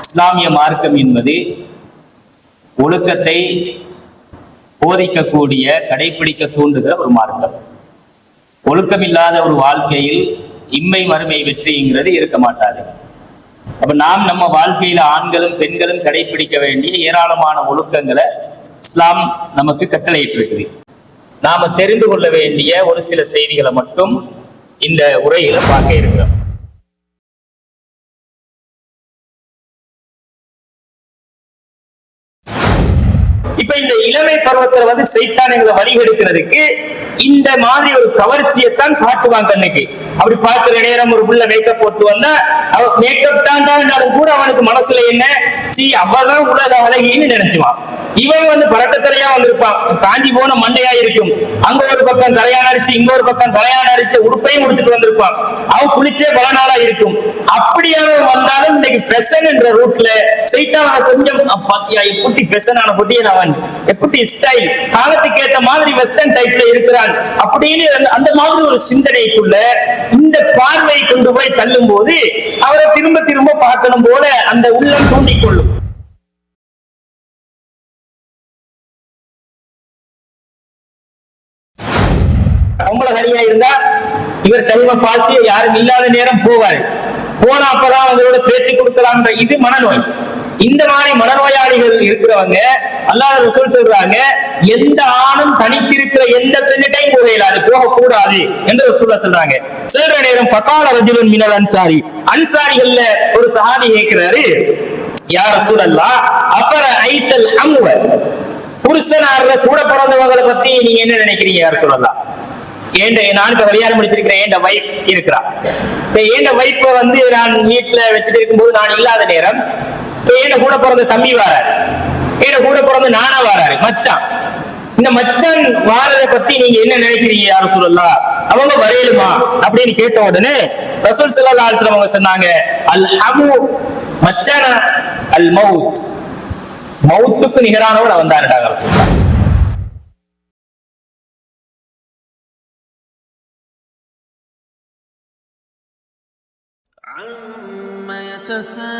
இஸ்லாமிய மார்க்கம் என்பது ஒழுக்கத்தை போதிக்கக்கூடிய, கடைபிடிக்க தூண்டுகிற ஒரு மார்க்கம். ஒழுக்கம் இல்லாத ஒரு வாழ்க்கையில் இம்மை மறுமை வெற்றிங்கிறது இருக்க மாட்டாது. அப்ப நாம் நம்ம வாழ்க்கையில ஆண்களும் பெண்களும் கடைபிடிக்க வேண்டிய ஏராளமான ஒழுக்கங்களை இஸ்லாம் நமக்கு கட்டளையிட்டிருக்குது. நாம தெரிந்து கொள்ள வேண்டிய ஒரு சில செய்திகளை மட்டும் இந்த உரையில பார்க்க இருக்கிறோம். இப்ப இந்த இளமை பருவத்துல சைத்தான் எங்களை வழிகெடுக்கிறதுக்கு இந்த மாதிரி ஒரு கவர்ச்சியைத்தான் காட்டுவான் கண்ணுக்கு. அப்படி பார்க்கிற நேரம் ஒரு புள்ள மேக்கப் போட்டு வந்தா மேக்கப் தான் கூட அவனுக்கு மனசுல என்ன அவதான் உலக அழகின்னு நினைச்சுவான். இவன் பரட்டத்தரையா வந்திருப்பான், காஞ்சி போன மண்டையா இருக்கும், அங்க ஒரு பக்கம் தலையான அடிச்சு இங்க ஒரு பக்கம் தலையான அடிச்ச உடுப்பையும் முடிச்சுட்டு வந்திருப்பான். அவன் குளிச்சே பல நாளா இருக்கும். அப்படியான வந்தாலும் இன்னைக்கு ஃபெஷன் என்ற ரூட்ல சைத்தான கொஞ்சம் பாத்தியா எப்படி ஃபெஷனான பொட்டியன், அவன் எப்படி ஸ்டைல் காலத்துக்கு ஏற்ற மாதிரி வெஸ்டர்ன் டைப்ல இருக்கிறான் அப்படின்னு அந்த மாதிரி ஒரு சிந்தனைக்குள்ள இந்த பார்வை கொண்டு போய் தள்ளும் போது அவரை திரும்ப திரும்ப பார்க்கணும் போல அந்த உள்ளம் தூண்டிக்கொள்ளும். பொம்பளை தனியா இருந்தா இவர் டைமை பார்த்து யாரும் இல்லாத நேரம் போவாரு. போனா அப்பதான் அவங்களோட பேச்சு கொடுக்கலாம். இது மனநோய். இந்த மாதிரி மனநோயாளிகள் இருக்கிறவங்க அல்லாஹ் ரசூல் சொல்றாங்க, எந்த ஆணும் தனித்திருக்கிற எந்த பெண்ணிட்டையும் போகலாது, போகக்கூடாது என்று ரசூலுல்லாஹ் சொல்றாங்க. சொல்ற நேரம் ஃபகால ரஜுலுன் மினல் அன்சாரி, அன்சாரிகள்ல ஒரு சஹாபி கேட்கிறாரு, யா ரசூலல்லாஹ் அஃபர ஐத்தல் அம்வ, புருஷனார்ல கூட பிறந்தவங்களை பத்தி நீங்க என்ன நினைக்கிறீங்க யா ரசூலல்லாஹ்? நான் இப்ப கல்யாணம் முடிச்சிருக்கிறேன், என் வைஃப் இருக்கிறா. என் வைஃப் நான் வீட்டுல வச்சுட்டு இருக்கும்போது நான் இல்லாத நேரம் என் கூட பிறந்த தம்பி வாராரு, என் கூட பிறந்த நானா வாராரு, மச்சான். இந்த மச்சான் வாரதை பத்தி நீங்க என்ன நினைக்கிறீங்க யா ரசூலல்லாஹ்? அவங்க வரையலுமா அப்படின்னு கேட்ட உடனே ரசூல் ஸல்லல்லாஹு அலைஹி வஸல்லம் அவங்க சொன்னாங்க, அல் ஹமு மச்சான அல் மவுத், மவுத்துக்கு நிகரானவன் அவன் தான் ரசூலுல்லாஹ். عما يتساءلون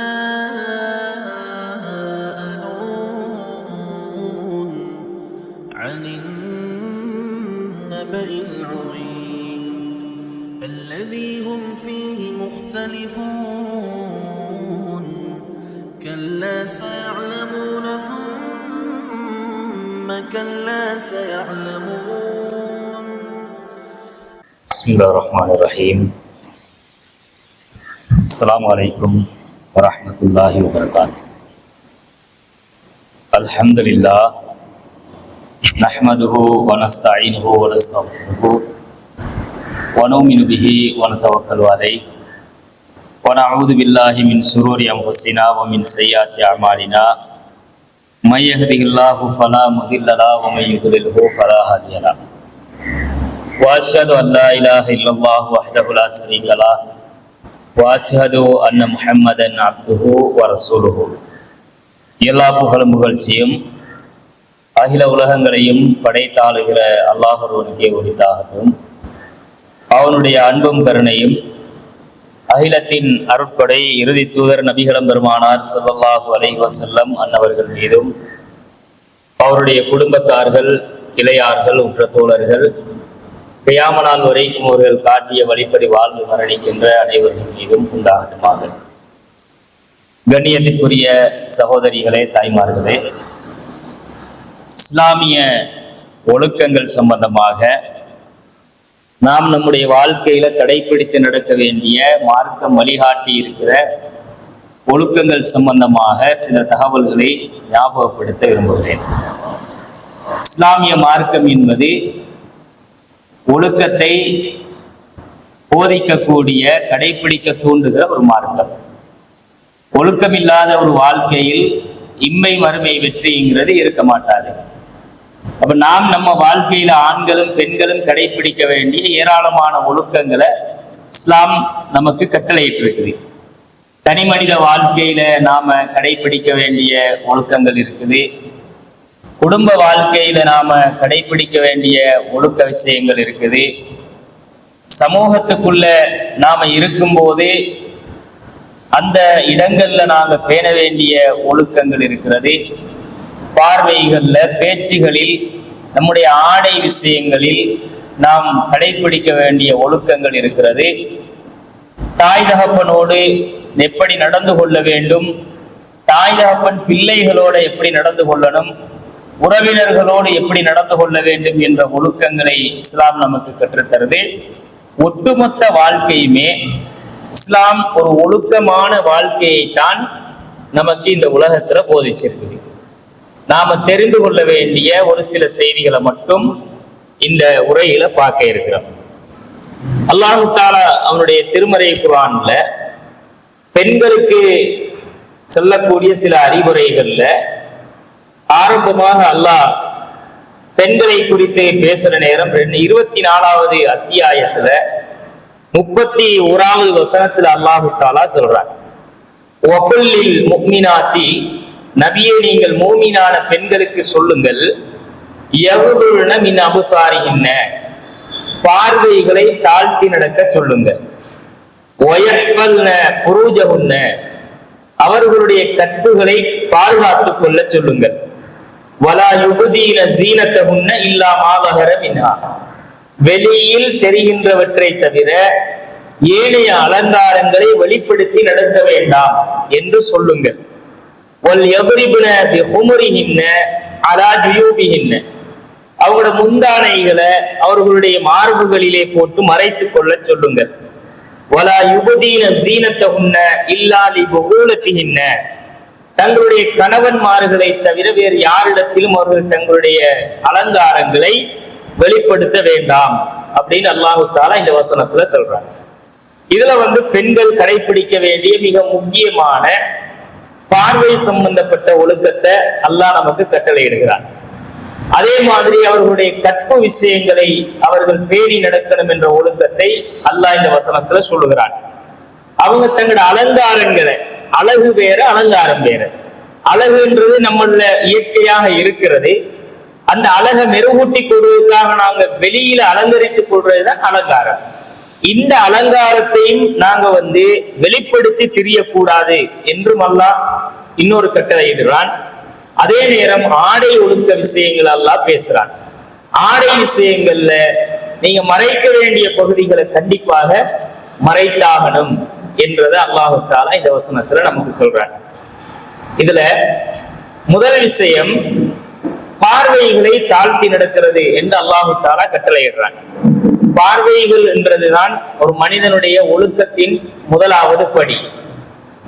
عن النبأ العظيم الذي هم فيه مختلفون كلا سيعلمون ثم كلا سيعلمون. بسم الله الرحمن الرحيم. அஸ்ஸலாமு அலைக்கும் வரஹ்மத்துல்லாஹி வபரகாத்துஹு. அல்ஹம்துலில்லாஹ் நஹ்மதுஹு வ நஸ்தஈனுஹு வ நஸ்தக்ஃபிருஹு வ நுமினு பிஹி வ நதவக்கலு அலைஹி வ நஊது பில்லாஹி மின் ஷுரூரி அன்ஃபுஸினா வ மின் ஸய்யிஆத்தி அஅமாலினா மை யஹ்திஹில்லாஹு ஃபலா முதில்ல லஹு வ மை யுضللஹு ஃபலா ஹாதிய லஹு வ அஷ்ஹது அன் லா இலாஹா இல்லல்லாஹு வஹ்தஹு லா ஷரீக லஹு வாஷஹது அன்ன முஹம்மதன் அப்துஹு வ ரசூலுஹு. எல்லா புகழும் புகழ்ச்சியும் அகில உலகங்களையும் படைத்தாளுகிற அல்லாஹ் ஒருவனுக்கே உரித்தாகட்டும். அவனுடைய அன்பும் கருணையும் அகிலத்தின் அருட்படை இறுதி தூதர் நபிகளம் பெருமானார் ஸல்லல்லாஹு அலைஹி வஸல்லம் அன்னவர்கள் மீதும், அவருடைய குடும்பத்தார்கள், கிளையார்கள், உற்ற தோழர்கள், கியாம நாள் வரைக்கும் அவர்கள் காட்டிய வழிப்படி வாழ்ந்து மரணிக்கின்ற அனைவர்கள் மீதும் உண்டாகட்டுமாக. கண்ணியத்திற்குரிய சகோதரிகளே, தாய்மார்களே, இஸ்லாமிய ஒழுக்கங்கள் சம்பந்தமாக நாம் நம்முடைய வாழ்க்கையில கடைபிடித்து நடக்க வேண்டிய மார்க்கம் வழிகாட்டி இருக்கிற ஒழுக்கங்கள் சம்பந்தமாக சில தகவல்களை ஞாபகப்படுத்த விரும்புகிறேன். இஸ்லாமிய மார்க்கம் என்பது ஒழுக்கத்தை போதிக்கக்கூடிய, கடைபிடிக்க தூண்டுகிற ஒரு மார்க்கம். ஒழுக்கம் இல்லாத ஒரு வாழ்க்கையில் இம்மை மறுமை வெற்றிங்கிறது இருக்க மாட்டாது. அப்ப நாம் நம்ம வாழ்க்கையில ஆண்களும் பெண்களும் கடைபிடிக்க வேண்டிய ஏராளமான ஒழுக்கங்களை இஸ்லாம் நமக்கு கட்டளையிட்டிருக்குது. தனி மனித வாழ்க்கையில நாம கடைபிடிக்க வேண்டிய ஒழுக்கங்கள் இருக்குது. குடும்ப வாழ்க்கையில நாம கடைபிடிக்க வேண்டிய ஒழுக்க விஷயங்கள் இருக்குது. சமூகத்துக்குள்ள நாம இருக்கும்போது அந்த இடங்கள்ல நாங்க பேண வேண்டிய ஒழுக்கங்கள் இருக்கிறது. பார்வைகள்ல, பேச்சுகளில், நம்முடைய ஆடை விஷயங்களில் நாம் கடைபிடிக்க வேண்டிய ஒழுக்கங்கள் இருக்கிறது. தாய் தகப்பனோடு எப்படி நடந்து கொள்ள வேண்டும், தாய் தகப்பன் பிள்ளைகளோடு எப்படி நடந்து கொள்ளணும், உறவினர்களோடு எப்படி நடந்து கொள்ள வேண்டும் என்ற ஒழுக்கங்களை இஸ்லாம் நமக்கு கற்றுத்தருது. ஒட்டுமொத்த வாழ்க்கையுமே இஸ்லாம் ஒரு ஒழுக்கமான வாழ்க்கையை தான் நமக்கு இந்த உலகத்துல போதிச்சிருக்கு. நாம தெரிந்து கொள்ள வேண்டிய ஒரு சில செய்திகளை மட்டும் இந்த உரையில பார்க்க இருக்கிறோம். அல்லாஹ் தஆலா அவனுடைய திருமறை குர்ஆன்ல பெண்களுக்கு சொல்லக்கூடிய சில அறிவுரைகள்ல ஆரம்பமாக அல்லாஹ் பெண்களை குறித்து பேசுற நேரம் 24வது அத்தியாயத்துல 31வது வசனத்துல அல்லாஹ் தஆலா சொல்றார், வகுல்லில் முஃமினாத்தி, நபியே நீங்கள் மூமினான பெண்களுக்கு சொல்லுங்கள், யகுதுல்ன மின் அபுசாரிஹின்ன, பார்வைகளை தாழ்த்தி நடக்க சொல்லுங்கள், வயஹ்ஃபல்ன ஃபுரூஜஹுன்ன, அவர்களுடைய கற்புகளை பாதுகாத்துக் கொள்ள சொல்லுங்கள், வலா யுபதீன ஸீனத்தஹுன்ன இல்லா மா ஸஹர மின்ஹா, வெளியில் தெரிகின்றவற்றை தவிர ஏனைய அலங்காரங்களை வெளிப்படுத்தி நடக்க வேண்டாம் என்று சொல்லுங்கள். வல் யத்ரிபுன பிஹுமுரிஹின்ன அலா ஜுயூபிஹின்ன, அவங்களோட முந்தானைகளை அவர்களுடைய மார்புகளிலே போட்டு மறைத்துக் கொள்ள சொல்லுங்கள். வலா யுபதீன ஸீனத்தஹுன்ன இல்லா லிபுஊலத்திஹின்ன, தங்களுடைய கணவன்மார்களை தவிர வேறு யாரிடத்திலும் அவர்கள் தங்களுடைய அலங்காரங்களை வெளிப்படுத்த வேண்டாம் அப்படின்னு அல்லாஹ் தஆலா இந்த வசனத்துல சொல்றாங்க. இதுல பெண்கள் கடைபிடிக்க வேண்டிய மிக முக்கியமான பார்வை சம்பந்தப்பட்ட ஒழுக்கத்தை அல்லாஹ் நமக்கு கட்டளையிடுகிறார். அதே மாதிரி அவர்களுடைய கற்பு விஷயங்களை அவர்கள் பேணி நடக்கணும் என்ற ஒழுக்கத்தை அல்லாஹ் இந்த வசனத்துல சொல்லுகிறார். அவங்க தங்களோட அலங்காரங்களை, அழகு வேற அலங்காரம் வேற. அழகுன்றது நம்மள இயற்கையாக இருக்கிறது. அந்த அழகை மெருகூட்டி கொள்வதற்காக நாங்க வெளியில அலங்கரித்துக் கொள்வதுதான் அலங்காரம். இந்த அலங்காரத்தையும் நாங்க வெளிப்படுத்தி தெரியக்கூடாது என்றும் அல்லாஹ் இன்னொரு கட்டளையிடுறான். அதே நேரம் ஆடை ஒழுக்க விஷயங்கள் அல்லாஹ் பேசுறான். ஆடை விஷயங்கள்ல நீங்க மறைக்க வேண்டிய பகுதிகளை கண்டிப்பாக மறைத்தாகணும் என்றதை அல்லாஹ் தஆலா இந்த வசனத்துல நமக்கு சொல்றான். இதுல முதல் விஷயம் பார்வைகளை தாழ்த்தி நடக்கிறது என்று அல்லாஹ் தஆலா கட்டளையிடுறான். பார்வைகள் என்றதுதான் ஒரு மனிதனுடைய ஒழுக்கத்தின் முதலாவது படி.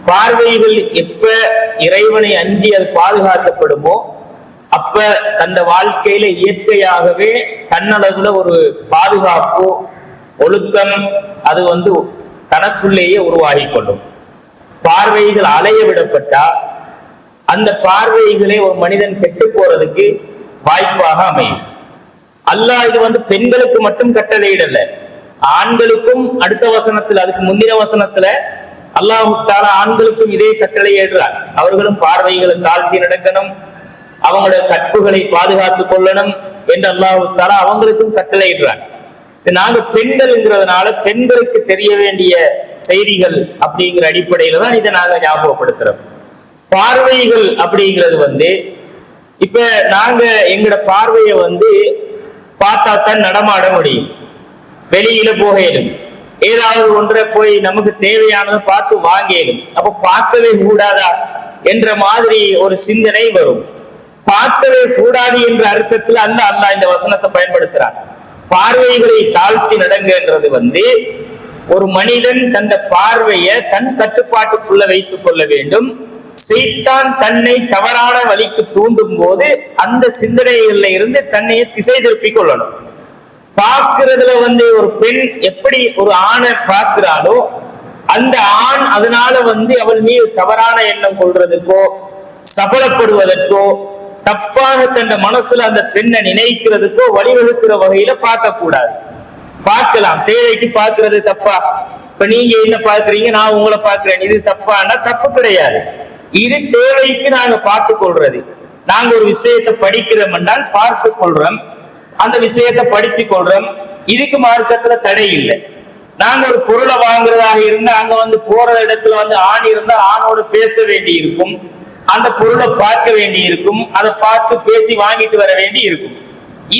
பார்வைகள் எப்ப இறைவனை அஞ்சி அது பாதுகாக்கப்படுமோ அப்ப அந்த வாழ்க்கையில இயற்கையாகவே தன்னளவுல ஒரு பாதுகாப்பு, ஒழுக்கம் அது தனக்குள்ளேயே உருவாகி கொள்ளும். பார்வைகள் அலைய விடப்பட்டா அந்த பார்வைகளே ஒரு மனிதன் கெட்டு போறதுக்கு வாய்ப்பாக அமையும். அல்லாஹ் இது பெண்களுக்கு மட்டும் கட்டளையிடல, ஆண்களுக்கும் அடுத்த வசனத்துல, அதுக்கு முந்தின வசனத்துல அல்லாஹ் தஆலா ஆண்களுக்கும் இதே கட்டளையிடுறார். அவர்களும் பார்வைகளை தாழ்த்தி நடக்கணும், அவங்களோட கற்புகளை பாதுகாத்துக் கொள்ளணும் என்று அல்லாஹ் தஆலா அவங்களுக்கும் கட்டளையிடுறார். நாங்க பெண்கள்ங்கிறதுனால பெண்களுக்கு தெரிய வேண்டிய செய்திகள் அப்படிங்கிற அடிப்படையில தான் இதை நாங்க ஞாபகப்படுத்துறோம். பார்வைகள் அப்படிங்கிறது இப்ப நாங்க எங்கட பார்வைய பார்த்தா தான் நடமாட முடியும், வெளியில போகலும், ஏதாவது ஒன்றை போய் நமக்கு தேவையானதை பார்த்து வாங்கலும். அப்ப பார்க்கவே கூடாதா என்ற மாதிரி ஒரு சிந்தனை வரும். பார்க்கவே கூடாது என்ற அர்த்தத்துல அல்லாஹ் இந்த வசனத்தை பயன்படுத்துறார். பார்வைகளை தாழ்த்தி நடங்கன்றது ஒரு மனிதன் தந்த பார்வையை தன் கட்டுப்பாட்டுக்குள்ள வைத்துக் கொள்ள வேண்டும். சைத்தான் தன்னை தவறான வழிக்கு தூண்டும் போது அந்த சிந்தனைகள்ல இருந்து தன்னையை திசை திருப்பிக் கொள்ளணும். பார்க்கிறதுல ஒரு பெண் எப்படி ஒரு ஆணை பார்க்கிறாளோ அந்த ஆண் அதனால அவள் மீது தவறான எண்ணம் கொள்றதுக்கோ சபலப்படுவதற்கோ தப்பாக தன் மனசுல அந்த பெண்ணை நினைக்கிறதுக்கோ வழிவகுக்கிற வகையில பார்க்க கூடாது. பார்க்கலாம், தேவைக்கு பார்க்கிறது தப்பா? இப்ப நீங்க என்ன பார்க்கறீங்க, நான் உங்களை பார்க்கிறேன், இது தப்பான்னா தப்பு கிடையாது. இது தேவைக்கு நாங்க பார்த்து கொள்றது. நாங்க ஒரு விஷயத்தை படிக்கிறோம் என்றால் பார்த்து கொள்றோம், அந்த விஷயத்தை படிச்சு கொள்றோம், இதுக்கு மார்க்கத்துல தடை இல்லை. நாங்க ஒரு பொருளை வாங்குறதாக இருந்தா அங்க வந்து போற இடத்துல வந்து ஆண் இருந்தா ஆணோடு பேச வேண்டி இருக்கும், அந்த பொருளை பார்க்க வேண்டி இருக்கும், அதை பார்த்து பேசி வாங்கிட்டு வர வேண்டி இருக்கும்.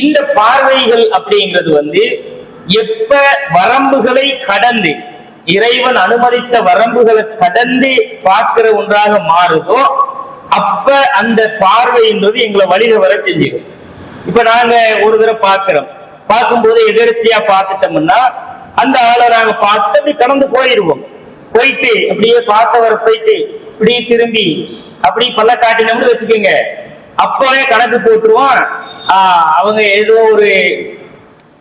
இந்த பார்வைகள் அப்படிங்கிறது வந்து எப்ப வரம்புகளை கடந்து, இறைவன் அனுமதித்த வரம்புகளை கடந்து பார்க்கிற ஒன்றாக மாறுதோ அப்ப அந்த பார்வைன்றது எங்களை வழிக வர செஞ்சிடும். இப்ப நாங்க ஒரு தடவை பார்க்கிறோம், பார்க்கும்போது எதிர்ச்சியா பார்த்துட்டோம்னா அந்த ஆளை நாங்க பார்த்துட்டு அப்படி கடந்து போயிடுவோம். போயிட்டு அப்படியே பார்த்தவரை போயிட்டு இப்படி திரும்பி அப்படி பல்ல காட்டினோம்னு வச்சுக்கோங்க, அப்பவே கணக்கு போட்டுருவோம், அவங்க ஏதோ ஒரு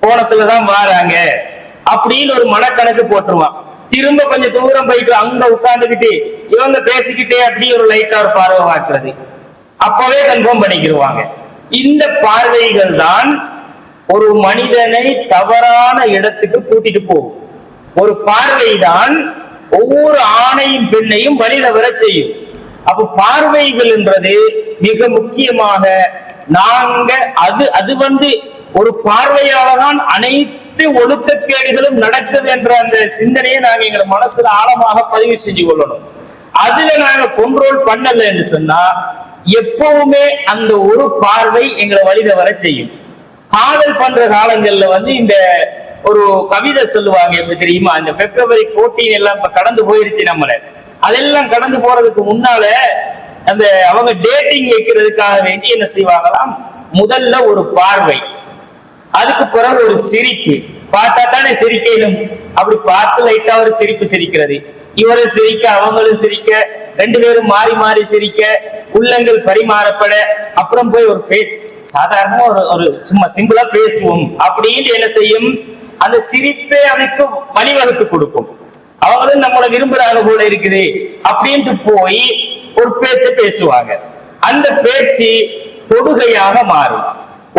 கோணத்துலதான் வாராங்க அப்படின்னு ஒரு மனக்கணக்கு போட்டுருவான். திரும்ப கொஞ்சம் தூரம் போயிட்டு அங்க உட்கார்ந்துகிட்டு இவங்க பேசிக்கிட்டே அப்படி ஒரு லைட்டா ஒரு பார்வை பார்க்கிறது, அப்பவே கன்ஃபார்ம் பண்ணிக்கிடுவாங்க. இந்த பார்வைகள் தான் ஒரு மனிதனை தவறான இடத்துக்கு கூட்டிட்டு போகும். ஒரு பார்வைதான் ஒவ்வொரு ஆணையும் பெண்ணையும் வழி தவற செய்யும். அப்ப பார்வைகள் என்றது மிக முக்கியமாக நாங்க அது வந்து ஒரு பார்வையாளதான் அனைத்து ஒழுக்கக்கேடுகளும் நடக்குது என்ற அந்த சிந்தனையை நாங்க எங்க மனசுல ஆழமாக பதிவு செஞ்சு கொள்ளணும். அதுல நாங்க கண்ட்ரோல் பண்ணல என்று சொன்னா எப்பவுமே அந்த ஒரு பார்வை எங்களை வழித வர செய்யும். காதல் பண்ற காலங்கள்ல வந்து இந்த ஒரு கவிதை சொல்லுவாங்க, எப்படி தெரியுமா, இந்த February 14 எல்லாம் இப்ப கடந்து போயிருச்சு. நம்மள அதெல்லாம் கடந்து போறதுக்கு முன்னால அந்த அவங்க டேட்டிங் வைக்கிறதுக்காக வேண்டி என்ன செய்வாங்களாம், முதல்ல ஒரு பார்வை, அதுக்கு பிறகு ஒரு சிரிப்பு, பார்த்தா தானே சிரிக்கணும், அப்படி பார்த்து லைட்டா ஒரு சிரிப்பு சிரிக்கிறது, இவரும் சிரிக்க அவங்களும் சிரிக்க, ரெண்டு பேரும் மாறி மாறி சிரிக்க, உள்ளங்கள் பரிமாறப்பட, அப்புறம் போய் ஒரு பேச்சு, சாதாரணமா ஒரு சும்மா சிம்பிளா பேசுவோம் அப்படின்னு என்ன செய்யும், அந்த சிரிப்பே அதுக்கு வழிவகுத்து கொடுக்கும். அவங்களும் நம்மளை விரும்புறாங்க போல இருக்குது அப்படின்ட்டு போய் ஒரு பேச்சை பேசுவாங்க. அந்த பேச்சு தொடுகையாக மாறும்.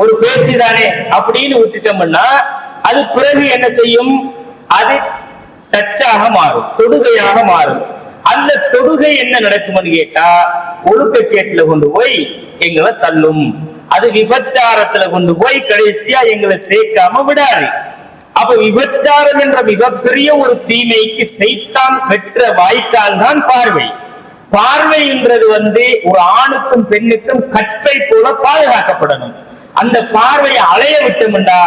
ஒரு பேச்சு தானே அப்படின்னு விட்டுட்டோம்னா அது பிறகு என்ன செய்யும், அது டச்சாக மாறும், தொடுகையாக மாறும். அந்த தொடுகை என்ன நடக்கும்னு கேட்டா ஒழுக்கக்கேட்டுல கொண்டு போய் எங்களை தள்ளும், அது விபச்சாரத்துல கொண்டு போய் கடைசியா எங்களை சேர்க்காம விடாது. அப்ப விபச்சாரம் என்ற மிகப்பெரிய ஒரு தீமைக்கு சைத்தான் பெற்ற வாய்க்கால் தான் பார்வை. பார்வை என்றது வந்து ஒரு ஆணுக்கும் பெண்ணுக்கும் கற்பை போல பாதுகாக்கப்படணும். அந்த பார்வையை அலைய விட்டோம்டா,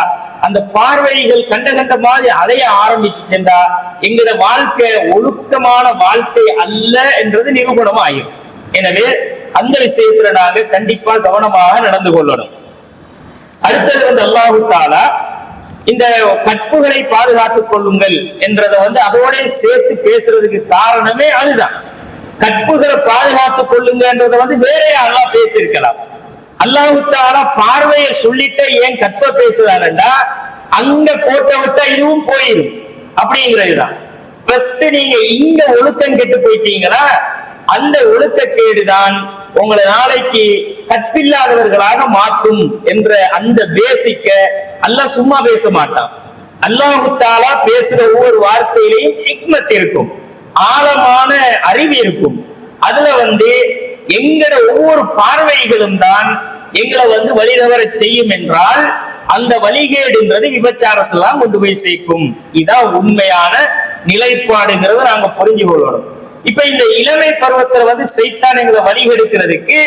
அந்த பார்வைகள் கண்ட கண்ட மாதிரி அலைய ஆரம்பிச்சுச்சா எங்களோட வாழ்க்கை ஒழுக்கமான வாழ்க்கை அல்ல என்றது நிரூபணம் ஆகும். எனவே அந்த விஷயத்துல நாங்க கண்டிப்பா கவனமாக நடந்து கொள்ளணும். அடுத்தது வந்து அல்லாஹ் தஆலா இந்த கற்புகளை பாதுகாத்துக் கொள்ளுங்கள் என்றதை வந்து அதோட சேர்த்து பேசுறதுக்கு காரணமே அதுதான். கற்புகளை பாதுகாத்துக் கொள்ளுங்கன்றத வந்து வேற அல்லாஹ் பேசியிருக்கலாம். அல்லாஹ் தஆலா பார்வையை சொல்லிட்டு ஏன் கற்ப பேசுறாருன்னா அங்க கோட்டை விட்டா இதுவும் போயிடும் அப்படிங்கிறதுதான். ஃபர்ஸ்ட் நீங்க இங்க ஒழுக்கம் கெட்டு போயிட்டீங்களா, அந்த ஒழுக்கக்கேடுதான் உங்களை நாளைக்கு கற்பில்லாதவர்களாக மாற்றும் என்ற அந்த பேசிக்க அல்லாஹ் சும்மா பேச மாட்டான். அல்லாஹ் தஆலா பேசுற ஒவ்வொரு வார்த்தையிலையும் ஹிக்மத் இருக்கும், ஆழமான அறிவு இருக்கும். அதுல வந்து எங்கட ஒவ்வொரு பார்வைகளும் தான் எங்களை வந்து வழிதவர செய்யும் என்றால் அந்த வழிகேடுங்கிறது விபச்சாரத்தெல்லாம் கொண்டு போய் சேர்க்கும். இதான் உண்மையான நிலைப்பாடுங்கிறத நாங்க புரிஞ்சு கொள்ளணும். இப்ப இந்த இளமை பருவத்துல வந்து சைத்தான் எங்களை வழிகெடுக்கிறதுக்கு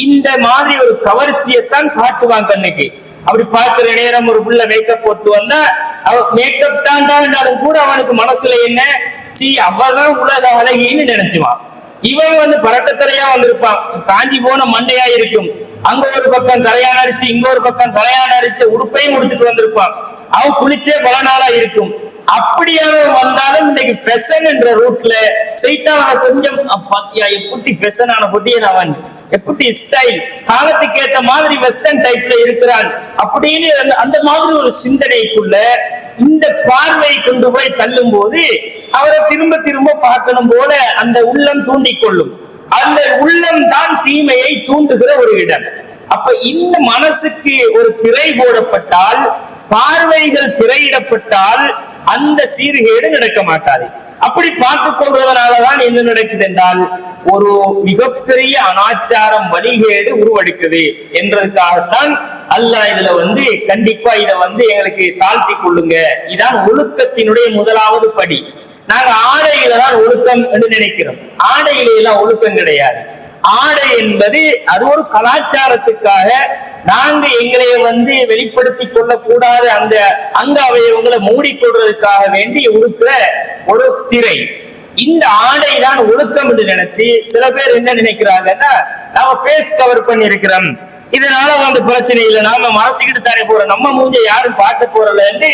இந்த மாதிரி ஒரு கவர்ச்சியைத்தான் காட்டுவாங்க கண்ணுக்கு. அப்படி பார்க்கிற நேரம் ஒரு புள்ள மேக்கப் போட்டு வந்தா மேக்கப் தாண்டாலும் கூட அவனுக்கு மனசுல என்ன, சி அவதான் உலக அழகின்னு நினைச்சுவான். இவன் வந்து பரட்டத்தரையா வந்திருப்பான், காஞ்சி போன மண்டையா இருக்கும், அங்க ஒரு பக்கம் கரையான் அடிச்சு இங்க ஒரு பக்கம் கரையான் அடிச்ச உடுப்பையும் முடிச்சுட்டு வந்திருப்பான், அவன் குளிச்சே பல நாளா இருக்கும். அப்படியான வந்தாலும் இன்னைக்கு ஃபெஷன் என்ற ரூட்ல சைத்தான கொஞ்சம் பாத்தியா எப்படி ஃபெஷன் ஆன பொட்டியன், அவன் எப்படி ஸ்டைல் காலத்துக்கு ஏற்ற மாதிரி வெஸ்டர்ன் டைப்ல இருக்கிறான் அப்படின்னு அந்த மாதிரி ஒரு சிந்தனைக்குள்ள இந்த பார்வை கொண்டு போய் தள்ளும் போது அவரை திரும்ப திரும்ப பார்க்கணும் போல அந்த உள்ளம் தூண்டிக்கொள்ளும். அந்த உள்ளம் தான் தீமையை தூண்டுகிற ஒரு இடம். அப்ப இந்த மனசுக்கு ஒரு திரை போடப்பட்டால், பார்வைகள் திரையிடப்பட்டால் அந்த சீர்கேடு நடக்க மாட்டாது. அப்படி பார்த்துக் கொள்வதனாலதான் என்ன நடக்குது என்றால் ஒரு மிகப்பெரிய அனாச்சாரம் வழிகேடு உருவெடுக்குது என்றதுக்காகத்தான் அல்லாஹ் இதுல கண்டிப்பா இத எங்களுக்கு தாழ்த்தி கொள்ளுங்க. இதான் ஒழுக்கத்தினுடைய முதலாவது படி. நாங்க ஆடையில தான் ஒழுக்கம் என்று நினைக்கிறோம். ஆடையில எல்லாம் ஒழுக்கம் கிடையாது. ஆடை என்பது அது ஒரு கலாச்சாரத்துக்காக நாங்க எங்களை வெளிப்படுத்திக் கொள்ளக்கூடாத அந்த அங்க அவயவங்களை மூடிக்கொள்றதுக்காக வேண்டி உடுக்கிற ஒரு திரை. இந்த ஆடை தான் ஒழுக்கம் என்று நினைச்சு சில பேர் என்ன நினைக்கிறாங்கன்னா, நாம ஃபேஸ் கவர் பண்ணி இருக்கிறோம், இதனால பிரச்சனை இல்லை, நாம மறைச்சுக்கிட்டு தானே போறோம், நம்ம மூஞ்ச யாரும் பார்க்க போறலன்னு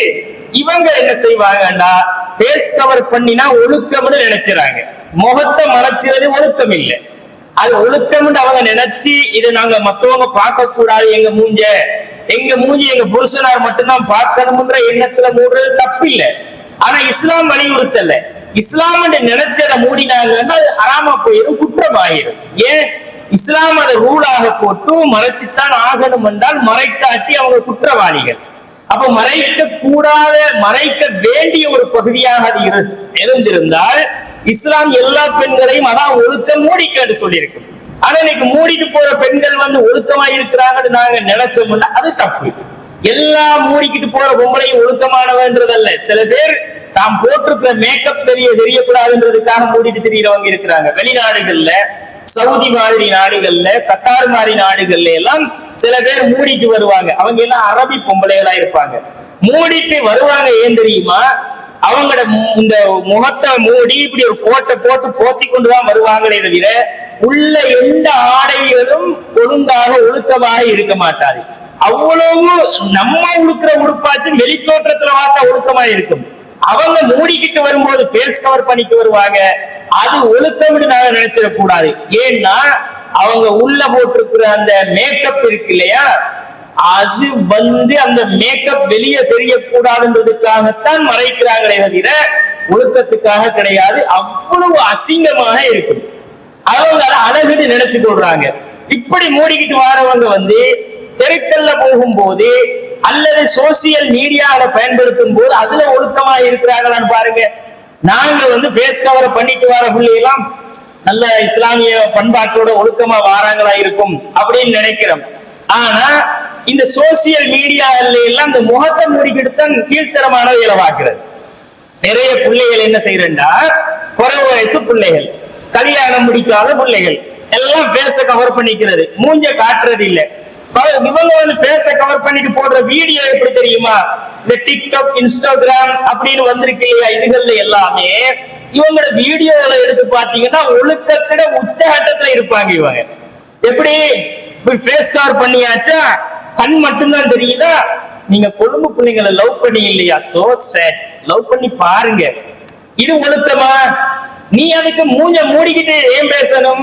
இவங்க என்ன செய்வாங்கன்னா ஃபேஸ் கவர் பண்ணினா ஒழுக்கம்னு நினைச்சுறாங்க. முகத்தை மறைச்சிறது ஒழுக்கம் இல்லை, அது ஒழுக்கம்னு அவங்க நினைச்சு இதை நாங்க மத்தவங்க பார்க்க கூடாது, எங்க மூஞ்சி எங்க புருஷனார் மட்டும்தான் பார்க்கணும்ன்ற எண்ணத்துல மூடுறது தப்பு இல்லை. ஆனா இஸ்லாம் வலியுறுத்தல. இஸ்லாம் நினைச்சதை மூடினாங்கன்னா அது ஹராமா போயிடும், குற்றமாயிரும். ஏன் இஸ்லாம் அதை ரூலாக போட்டு மறைச்சுத்தான் ஆகணும் என்றால் மறைக்காட்டி அவங்க குற்றவாளிகள். அப்ப மறைக்க கூடாத மறைக்க வேண்டிய ஒரு பகுதியாக அது இருந்திருந்தால் இஸ்லாம் எல்லா பெண்களையும் அதான் ஒழுக்கம் மூடிக்காட்டு சொல்லியிருக்கு. ஆனா இன்னைக்கு மூடிட்டு போற பெண்கள் ஒழுக்கமா இருக்கிறாங்கன்னு நாங்க நினைச்சோம்னா அது தப்பு. எல்லா மூடிக்கிட்டு போற பொம்பளையும் ஒழுக்கமானவன்றதல்ல. சில பேர் தாம் போட்டிருக்கிற மேக்கப் தெரியக்கூடாதுன்றதுக்காக மூடிட்டு திரியறவங்க இருக்கிறாங்க. வெளிநாடுகள்ல, சவுதி மாதிரி நாடுகள்ல, கத்தார் மாதிரி நாடுகள்ல எல்லாம் சில பேர் மூடிட்டு வருவாங்க. அவங்க எல்லாம் அரபி பொம்பளைகளா இருப்பாங்க. மூடிட்டு வருவாங்க. ஏன் தெரியுமா? அவங்களோட இந்த முகத்தை மூடி இப்படி ஒரு கோட்டை போட்டு போத்தி கொண்டுதான் வருவாங்களே தவிர உள்ள எந்த ஆடைகளும் ஒழுங்காக ஒழுக்கமாக இருக்க மாட்டாது. அவ்வளவு நம்ம உடுக்கிற உடுப்பாச்சு வெளித்தோற்றத்துல பார்த்தா ஒழுக்கமா இருக்கும். அவங்க மூடிக்கிட்டு வரும்போது ஃபேஸ் கவர் பண்ணிட்டு வருவாங்க. அது ஒழுக்கம்னு நாங்க நினைச்சிடக் கூடாது. ஏன்னா அவங்க உள்ள போட்டிருக்கிற அந்த மேக்கப் இருக்கு இல்லையா, அது அந்த மேக்கப் வெளியே தெரியக்கூடாதுன்றதுக்காகத்தான் மறைக்கிறாங்களே தவிர ஒழுக்கத்துக்காக கிடையாது. அவ்வளவு அசிங்கமாக இருக்கும். அவங்க அதை அழகுன்னு நினைச்சு கொள்றாங்க. இப்படி மூடிக்கிட்டு வரவங்க தெருக்கல்ல போகும்போது அல்லது சோசியல் மீடியாவை பயன்படுத்தும் போது அதுல ஒழுக்கமா இருக்கிறாங்களான்னு பாருங்க. நாங்க ஃபேஸ் கவரை பண்ணிட்டு வர பிள்ளையெல்லாம் நல்ல இஸ்லாமிய பண்பாட்டோட ஒழுக்கமா வாராங்களா இருக்கும் அப்படின்னு நினைக்கிறோம். ஆனா இந்த சோசியல் மீடியால எல்லாம் இந்த முகத்தை மூடிக்கிட்டு தான் கீழ்த்தரமான வேலை பார்க்கிறது. நிறைய பிள்ளைகள் என்ன செய்யறா, குறைவு வயசு பிள்ளைகள், கல்யாணம் முடிக்காத பிள்ளைகள் எல்லாம் ஃபேஸ கவர் பண்ணிக்கிறது, மூஞ்ச காட்டுறது இல்லை. இவங்க ஃபேஸ கவர் பண்ணிட்டு போடுற வீடியோ எப்படி தெரியுமா? இந்த டிக்டாக், இன்ஸ்டாகிராம் அப்படின்னு வந்திருக்கு இல்லையா, இதுகள்ல எல்லாமே இவங்களோட வீடியோல எடுத்து பாத்தீங்கன்னா ஒழுக்கத்திட உச்சகட்டத்துல இருப்பாங்க. இவங்க எப்படி ஃபேஸ் கவர் பண்ணியாச்சா, கண் மட்டும்தான் தெரியுதா? நீங்க கொழும்பு பிள்ளைங்களை லவ் பண்ணி இல்லையா, சோ சேட், லவ் பண்ணி பாருங்க. இது ஒழுக்கமா? நீ அதுக்கு மூஞ்ச மூடிக்கிட்டு ஏன் பேசணும்?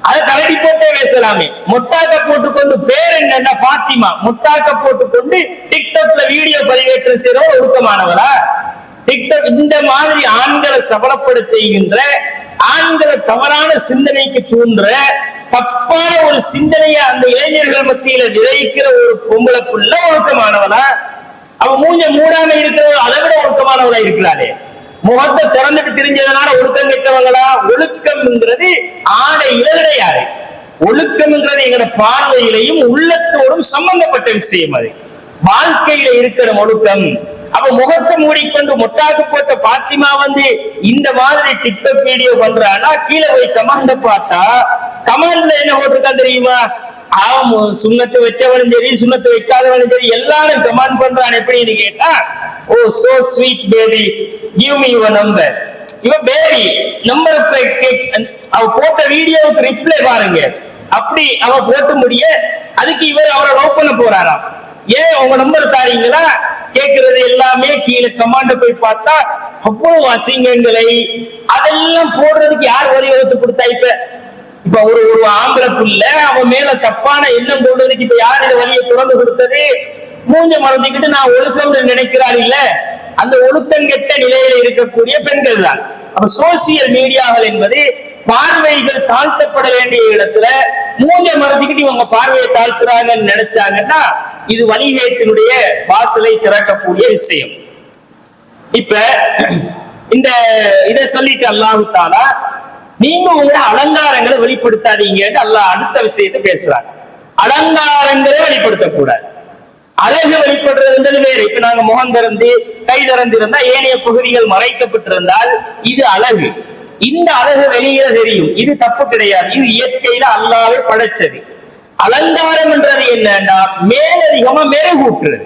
அதை கலட்டி போட்டே பேசலாமே. மொட்டாக்க போட்டுக்கொண்டு, பேர் என்ன பாத்திமா, மொட்டாக்க போட்டுக்கொண்டு டிக்டாக்ல வீடியோ பதிவேற்றம் செய்யறோம் ஒழுக்கமானவரா? டிக்டாக் இந்த மாதிரி ஆண்களை சபலப்பட செய்கின்ற, ஆண்களை தவறான சிந்தனைக்கு தூண்டுற, தப்பான ஒரு சிந்தனையை அந்த இளைஞர்கள் மத்தியில விளைவிக்கிற ஒரு பொம்பளை புள்ள ஒழுக்கமானவனா? அவன் மூஞ்ச மூடாம இருக்கிறவங்க அதை விட ஒழுக்கமானவளா இருக்கிறாரே. முகத்தை திறந்துட்டு தெரிஞ்சதுனால ஒழுக்கம் கெட்டவங்களா? ஒழுக்கம்ங்கிறது ஆடையில கிடையாது. ஒழுக்கம்ங்கிறது எங்களோட பார்வையிலையும் உள்ளத்தோடும் சம்பந்தப்பட்ட விஷயம். அது வாழ்க்கையில இருக்கிற ஒழுக்கம். அப்ப முகத்தை மூடிக்கொண்டு மொட்டாக்கு போட்ட பாத்திமா இந்த மாதிரி டிக்டாக் வீடியோ பண்றானா, கீழே போய் கமாண்ட பார்த்தா கமாண்ட்ல என்ன போட்டிருக்கா தெரியுமா? சுண்ணத்து வச்சவனும் சரி, சுண்ணத்து வைக்காதவனும் சரி, எல்லாரும் கமாண்ட் பண்றான். எப்படின்னு கேட்டா, oh so sweet baby, give me your number. இவன் பேபி நம்பர் அவ போட்ட வீடியோவுக்கு ரிப்ளை பாருங்க. அப்படி அவ போட்டு முடிய அதுக்கு இவர் அவரை லவ் பண்ண போறாராம். ஏன் உங்க நம்பர் தாரீங்களா கேட்கறது எல்லாமே கீழே கமாண்ட போய் பார்த்தா அவ்வளவு அசிங்கங்களை அதெல்லாம் போடுறதுக்கு யார் வழிவகுத்து கொடுத்தா? இப்ப ஒரு ஆம்பளை புள்ள அவன் மேல தப்பான எண்ணம் போடுறதுக்கு இப்ப யார் இந்த வழியை திறந்து கொடுத்தது? மூஞ்ச மறந்துக்கிட்டு நான் ஒழுக்கம் நினைக்கிறார் இல்ல, அந்த ஒழுக்கம் கெட்ட நிலையில இருக்கக்கூடிய பெண்கள் தான். அப்ப சோசியல் மீடியாக்கள் என்பது பார்வைகள் தாழ்த்தப்பட வேண்டிய இடத்துல மூஞ்ச மறைச்சிக்கிட்டு இவங்க பார்வையை தாழ்த்துறாங்கன்னு நினைச்சாங்கன்னா இது வழிகேட்டினுடைய வாசலை திறக்கக்கூடிய விஷயம். இப்ப இந்த இதை சொல்லிட்டு அல்லாஹ் தஆலா நீங்க உங்களோட அலங்காரங்களை வெளிப்படுத்தாதீங்க. அல்லாஹ் அடுத்த விஷயத்தை பேசுறாங்க. அலங்காரங்களை வெளிப்படுத்தக்கூடாது. அழகு வெளிப்படுறதுன்றது வேறு. இப்ப நாங்க முகம் திறந்து கை திறந்து இருந்தா ஏனைய பகுதிகள் மறைக்கப்பட்டிருந்தால் இது அழகு. இந்த அழகு வெளியில தெரியும், இது தப்பு கிடையாது. இது இயற்கையில அல்லாவே படைச்சது. அலங்காரம் என்றது என்னன்னா மேலதிகமா மெருகூட்டுறது.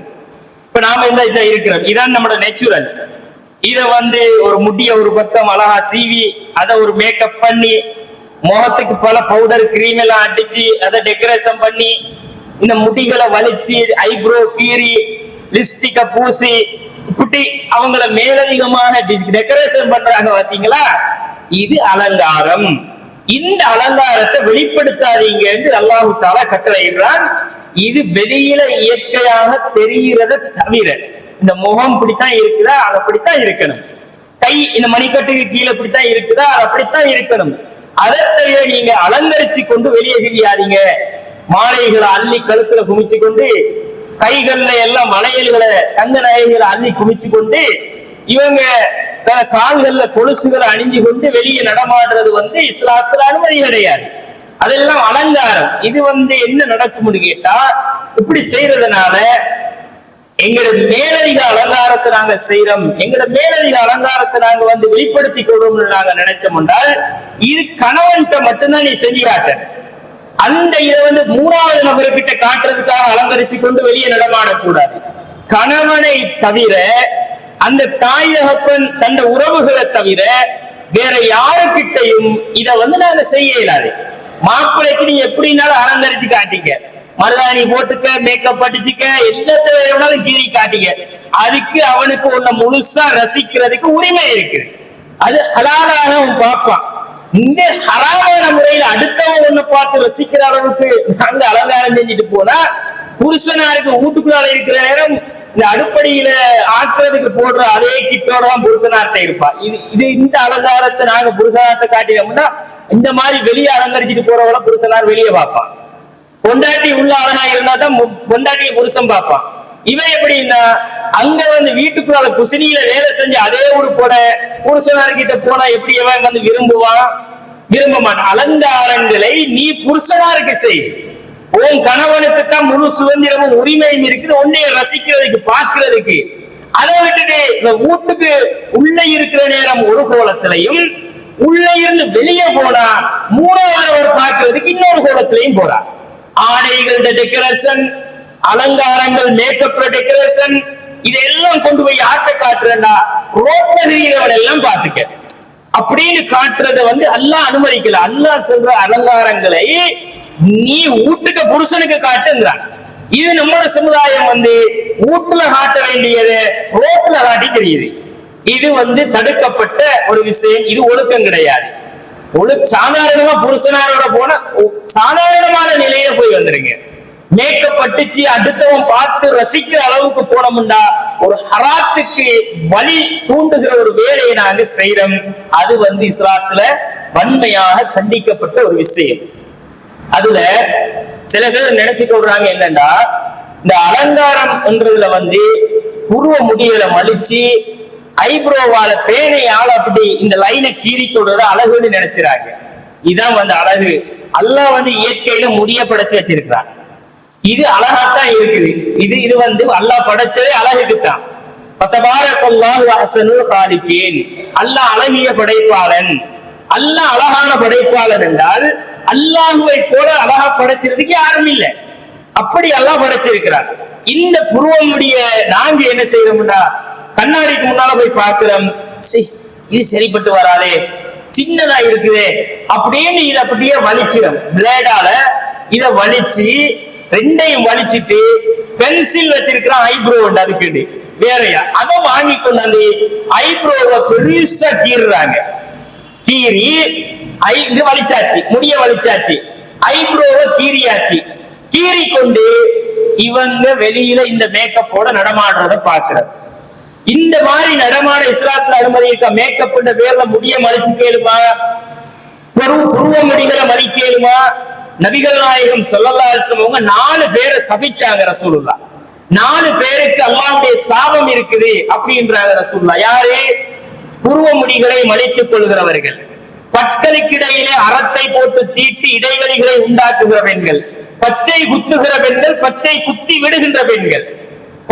இப்ப நாம இந்த இருக்கிறோம், இதான் நம்மளோட நேச்சுரல். இத ஒரு முடிய ஒரு பக்கம் அழகா சீவி அதை ஒரு மேக்கப் பண்ணி முகத்துக்கு பல பவுடர் கிரீம் எல்லாம் அடிச்சு அதை டெக்கரேஷன் பண்ணி இந்த முடிகளை வலிச்சு ஐப்ரோ கீறி லிப்ஸ்டிக்க பூசி குட்டி அவங்கள மேலதிகமான டெக்கரேஷன் பண்றாங்க பாத்தீங்களா, இது அலங்காரம். இந்த அலங்காரத்தை வெளிப்படுத்தாதீங்க என்று அல்லாஹ் தஆலா கட்டளையிடுறான். இது வெளியில இயற்கையாக தெரிகிறத தவிர இந்த முகம் இப்படித்தான் இருக்குதா அது அப்படித்தான் இருக்கணும், கை இந்த மணிக்கட்டுக்கு கீழே இப்படித்தான் இருக்குதா அது அப்படித்தான் இருக்கணும். அதை தவிர நீங்க அலங்கரிச்சு கொண்டு வெளியே தெரியாதீங்க. மாலைகளை அள்ளி கழுத்துல குமிச்சு கொண்டு கைகள்ல எல்லாம் வளையல்களை தங்க நகைகளை அள்ளி குமிச்சு கொண்டு இவங்க கால்கள்ல கொலுசுகளை அணிஞ்சு கொண்டு வெளியே நடமாடுறது இஸ்லாத்துல அனுமதி கிடையாது. அதெல்லாம் அலங்காரம். இது என்ன நடக்கும்னு கேட்டா, இப்படி செய்யறதுனால எங்களோட மேலதிக அலங்காரத்தை நாங்க செய்யறோம், எங்களோட மேலதிக அலங்காரத்தை நாங்க வெளிப்படுத்திக் கொள்றோம்னு நாங்க நினைச்சோம் என்றால் இது கணவன்கிட்ட மட்டும்தான் நீ செஞ்சு காட்ட. அந்த இதை மூணாவது நபர்கிட்ட காட்டுறதுக்காக அலங்கரிச்சு கொண்டு வெளியே நடமாடக்கூடாது. கணவனை தவிர அந்த தாய் தகப்பன் தந்த உறவுகளை தவிர வேற யாருக்கிட்டையும் இதை நாங்க செய்ய இயலாது. மாப்பிள்ளைக்கு நீ எப்படின்னாலும் அலங்கரிச்சு காட்டிக்க, மருதாணி போட்டுக்க, மேக்கப் அடிச்சுக்க, எல்லாத்தையும் கீறி காட்டிக்க, அதுக்கு அவனுக்கு ஒண்ணு முழுசா ரசிக்கிறதுக்கு உரிமை இருக்கு. அது ஹலாலாக அவன் பார்ப்பான். இந்த ஹராமான முறையில அடுத்தவன் ஒண்ணு பார்த்து ரசிக்கிற அளவுக்கு நாங்க அலங்காரம் செஞ்சுட்டு போனா புருஷனாருக்கு வீட்டுக்குள்ளால இருக்கிற நேரம் இந்த அடுப்படியில ஆக்குறதுக்கு போடுற அதே கிட்டோட தான் புருஷனார்ட்ட இருப்பா. இந்த அலங்காரத்தை நாங்க புருஷனார்ட்ட காட்டினோம்னா இந்த மாதிரி வெளியே அலங்கரிச்சுட்டு போறவங்கள புருஷனார் வெளியே பார்ப்பான். பொண்டாட்டி உள்ள அழகா இருந்தா தான் பொண்டாட்டிய புருஷன் பார்ப்பான். இவன் எப்படின்னா அங்க வீட்டுக்குள்ள குசினியில வேலை செஞ்சு அதே ஒரு போட புருஷனார்கிட்ட போனா எப்படி இவன் விரும்புவான்? விரும்ப மாட்டான். அலங்காரங்களை நீ புருஷனாருக்கு செய். உன் கணவனுக்கு தான் முழு சுதந்திரமும் உரிமையும் இருக்குது உன்னைய ரசிக்கிறதுக்கு பார்க்கிறதுக்கு. அதை விட்டுட்டு வீட்டுக்கு உள்ள இருக்கிற நேரம் ஒரு கோலத்திலையும் உள்ள இருந்து வெளியே போனா மூணாவது ஒரு பார்க்கிறதுக்கு இன்னொரு கோலத்திலையும் போறா. ஆடைகளோட டெக்கரேஷன், அலங்காரங்கள், மேக்கப் டெக்கரேஷன், இதெல்லாம் கொண்டு போய் ஆட்ட காட்டுறா ரோட்ல தெரிகிறவன் எல்லாம் பார்த்துக்க அப்படின்னு காட்டுறத அல்லாஹ் அனுமதிக்கல. அல்லாஹ் சொல்ற அலங்காரங்களை நீ வீட்டுக்கு புருஷனுக்கு காட்டுங்கிறான். இது நம்மளோட சமுதாயம் வீட்டுல காட்ட வேண்டியது ரோட்ல காட்டி தெரியுது. இது தடுக்கப்பட்ட ஒரு விஷயம். இது ஒழுக்கம் கிடையாது. சாதாரணமா புருஷனாரோட போனா சாதாரணமான நிலையில போய் வந்துருங்க. மேக்கப் அடிச்சு அடுத்தவன் பார்த்து ரசிக்கிற அளவுக்கு போனோம்டா ஒரு ஹராத்துக்கு வழி தூண்டுகிற ஒரு வேலையை நாங்க செய்யறோம். அது இஸ்லாத்துல வன்மையாக கண்டிக்கப்பட்ட ஒரு விஷயம். அதுல சில பேர் நினைச்சு கொள்றாங்க என்னன்னா இந்த அலங்காரம் என்றதுல புருவ முடிகளை மலிச்சு ஐப்ரோவால பேனையால அப்படி இந்த லைனை கீறி கொள்றது அழகுன்னு நினைச்சுறாங்க. இதான் அழகு. அல்லாஹ் இயற்கையில முடிய படைச்சு வச்சிருக்கிறான். இது அழகாத்தான் இருக்குது. இது அல்லாஹ் படைச்சதே அழகுக்குத்தான். அல்லாஹ் அழகிய படைப்பாளன். அல்லாஹ் அழகான படைப்பாளன் என்றால் அல்லாஹுவை போல அழகா படைச்சிருதுக்கு யாரும் இல்லை. அப்படி அல்லாஹ் படைச்சிருக்கிறார். இந்த புருவமுடைய நாங்க என்ன செய்யறோம்னா கண்ணாடிக்கு முன்னால போய் பார்க்கிறோம், இது சரிப்பட்டு வராதே, சின்னதா இருக்குது அப்படின்னு இதை அப்படியே வலிச்சிடும். பிளேடால இத வலிச்சு ரெண்டையும் வலிச்சுட்டு பென்சில் வச்சிருக்கிறான் ஐப்ரோ அதுக்கு வேறையா அதை வாங்கி கொண்டாந்து ஐப்ரோவை பெருசா கீறுறாங்க. கீறி இது வலிச்சாச்சு, முடிய வலிச்சாச்சு, ஐப்ரோவை கீறியாச்சு. கீறி கொண்டு இவங்க வெளியில இந்த மேக்கப்போட நடமாடுறத பாக்குறது. இந்த மாதிரி நடமாட இஸ்லாத்துல அனுமதி இருக்க? மேக்கப் பேர்ல முடிய மலிச்சு கேளுமா? புருவ முடிகளை மதிக்கேளுமா? நபிகள் நாயகம் ஸல்லல்லாஹு அலைஹி வஸல்லம் 4 பேரை சபிச்சாங்க ரசூலுல்லாஹ். 4 பேருக்கு அல்லாஹ்வுடைய சாபம் இருக்குது அப்படின்றாங்க ரசூலுல்லாஹ். யாரு? புருவ முடிகளை மலித்துக் கொள்கிறவர்கள், பற்களுக்கிடையிலே அறத்தை போட்டு தீட்டி இடைவெளிகளை உண்டாக்குகிற பெண்கள், பச்சை குத்துகிற பெண்கள், பச்சை குத்தி விடுகின்ற பெண்கள்,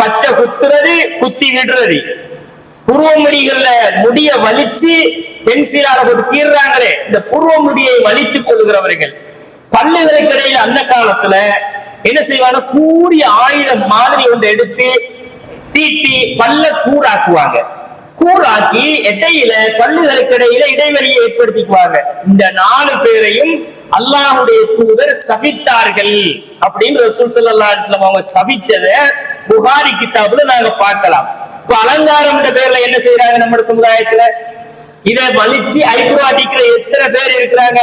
பச்சை குத்துறது, குத்தி விடுறது, புருவ முடிகள்ல முடிய வலிச்சு பென்சிலால போட்டு கீறாங்களே, இந்த புருவ முடியை வலித்துக் கொள்கிறவர்கள். பல்லுகளுக்கு இடையில அந்த காலத்துல என்ன செய்வாங்க, கூறிய ஆயுதம் மாதிரி ஒன்று எடுத்து தீட்டி பல்ல கூறாக்குவாங்க. கூறாக்கி இடையில பல்லுகளுக்கு இடையில இடைவெளியை ஏற்படுத்திக்குவாங்க. இந்த 4 பேரையும் அல்லாஹ்வுடைய தூதர் சபித்தார்கள் அப்படின்னு ரசூல் ஸல்லல்லாஹு அலைஹி வஸல்லம் அவங்க சபித்ததை புகாரி கிதாபுல நாங்க பார்க்கலாம். இப்ப அலங்காரம் பேர்ல என்ன செய்யறாங்க நம்ம சமுதாயத்துல, இதை வலிச்சு ஐப்ரோ அடிக்கிற எத்தனை பேர் இருக்கிறாங்க.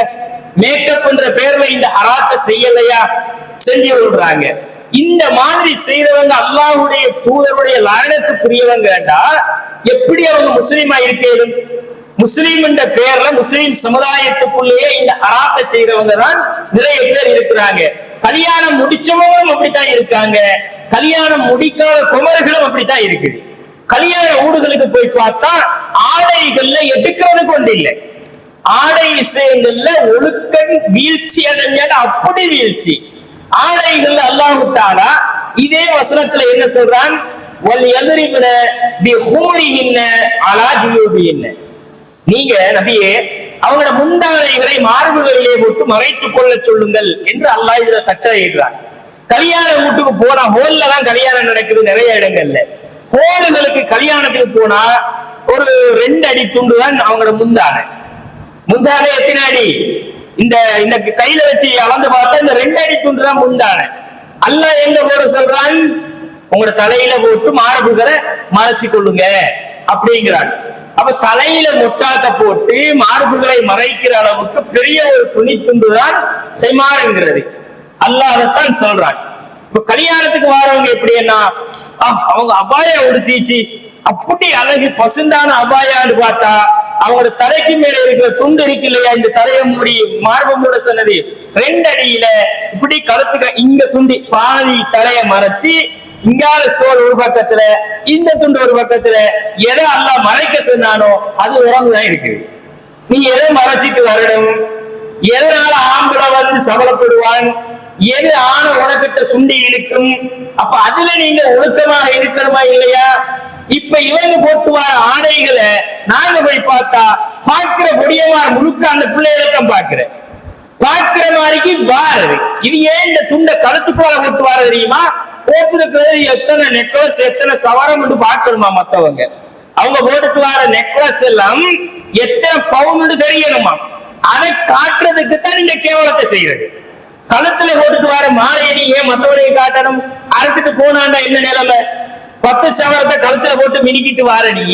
மேக்கப் என்ற பேர்ல இந்த ஹராத்தை செய்யலையா, செஞ்சு விடுறாங்க. இந்த மாதிரி செய்யறவங்க அல்லாஹ்வுடைய தூதருடைய லானத்துக்குரியவங்கடா, எப்படி அவங்க முஸ்லீமா இருக்கணும்? முஸ்லீம் என்ற பேர்ல முஸ்லீம் சமுதாயத்துக்குள்ளேயே இந்த ஹராத்தை செய்யறவங்க தான் நிறைய பேர் இருக்கிறாங்க. கல்யாணம் முடிச்சவங்களும் அப்படித்தான் இருக்காங்க, கல்யாணம் முடிக்காத குமர்களும் அப்படித்தான் இருக்குது. கல்யாண ஊடுகளுக்கு போய் பார்த்தா ஆடைகள்ல எடுக்கிறது கொண்டு இல்லை, ஆடை விஷயங்கள்ல ஒழுக்கம் வீழ்ச்சி அடைஞ்சால அப்படி வீழ்ச்சி. ஆடைகள் அல்லாஹ் தஆலா இதே வசனத்துல என்ன சொல்றான், வல் யத்ரிபுன பிஹூரிஹின்ன அலா ஜுயூபிஹின்ன, நீங்க நபியே அவங்களோட முந்தானைகளை மார்புகளிலே போட்டு மறைத்துக் கொள்ள சொல்லுங்கள் என்று அல்லாஹ் இதுல கட்டளையிடுறான். கல்யாண வீட்டுக்கு போனா ஹோல்ல தான் கல்யாணம் நடக்குது நிறைய இடங்கள்ல. ஹோல்களுக்கு கல்யாணத்துக்கு போனா ஒரு 2 அடி துண்டு தான் அவங்களோட முந்தானை. முந்தானை எத்தனை அடி? இந்த கையில வச்சு அளந்து பார்த்தா இந்த 2 அடி துண்டு தான் முந்தானை. அல்லாஹ் எங்க போட சொல்றான், உங்களோட தலையில போட்டு மார்புகளை மறைச்சு கொள்ளுங்க அப்படிங்கிறான். அப்ப தலையில மொட்டாக்க போட்டு மார்புகளை மறைக்கிற அளவுக்கு பெரிய ஒரு துணி துண்டு தான் செய்மாறுங்கிறது. அல்லாஹ் அதைத்தான் சொல்றான். இப்ப கல்யாணத்துக்கு வாரவங்க எப்படின்னா, அவங்க அபாயா உடுத்திச்சு அப்படி அழகு பசுந்தான அபாயான்னு பார்த்தா அவங்களோட தலைக்கு மேல இருக்கிற துண்டு இருக்கு இல்லையா, இந்த தலையை மூடி மார்பு மூட சொன்னது 2 அடியில இப்படி கழுத்துக்க இங்க துண்டி பாதி தலைய மறைச்சு, இங்கால சோல் ஒரு பக்கத்துல இந்த துண்டு ஒரு பக்கத்துல, எதை அல்லாஹ் மறைக்க சொன்னானோ அது உறங்குதான் இருக்குது. நீ எதை மறைச்சிட்டு வரணும், எதனால ஆம்பளை வந்து சபலப்படுவான், எது ஆன உனக்கிட்ட சுண்டி இழுக்கும், அப்ப அதுல நீங்க ஒழுக்கமாக இருக்கணுமா இல்லையா? இப்ப இவங்க போட்டு வர ஆடைகளை நாங்க போய் பார்த்தா பார்க்கிற பொடியமார் முழுக்க அந்த பிள்ளைகளுக்கும் பார்க்கிற மாதிரிக்கு வாருது. இது ஏன் இந்த துண்டை கழுத்துக்கோல போட்டு வர தெரியுமா? போட்டிருக்கிறது எத்தனை நெக்லஸ் எத்தனை சவரம் என்று பார்க்கணுமா மத்தவங்க. அவங்க போட்டுட்டு வர நெக்லஸ் எல்லாம் எத்தனை பவுன் தெரியணுமா, அதை காட்டுறதுக்கு தான் இந்த கேவலத்தை செய்யறது. கழுத்துல போட்டுட்டு வர மாலையை ஏன் மத்தவனையை காட்டணும்? அறுத்துட்டு போனாண்டா என்ன நிலைமை? 10 சவரத்தை கழுத்துல போட்டு மினிக்கிட்டு வார நீ,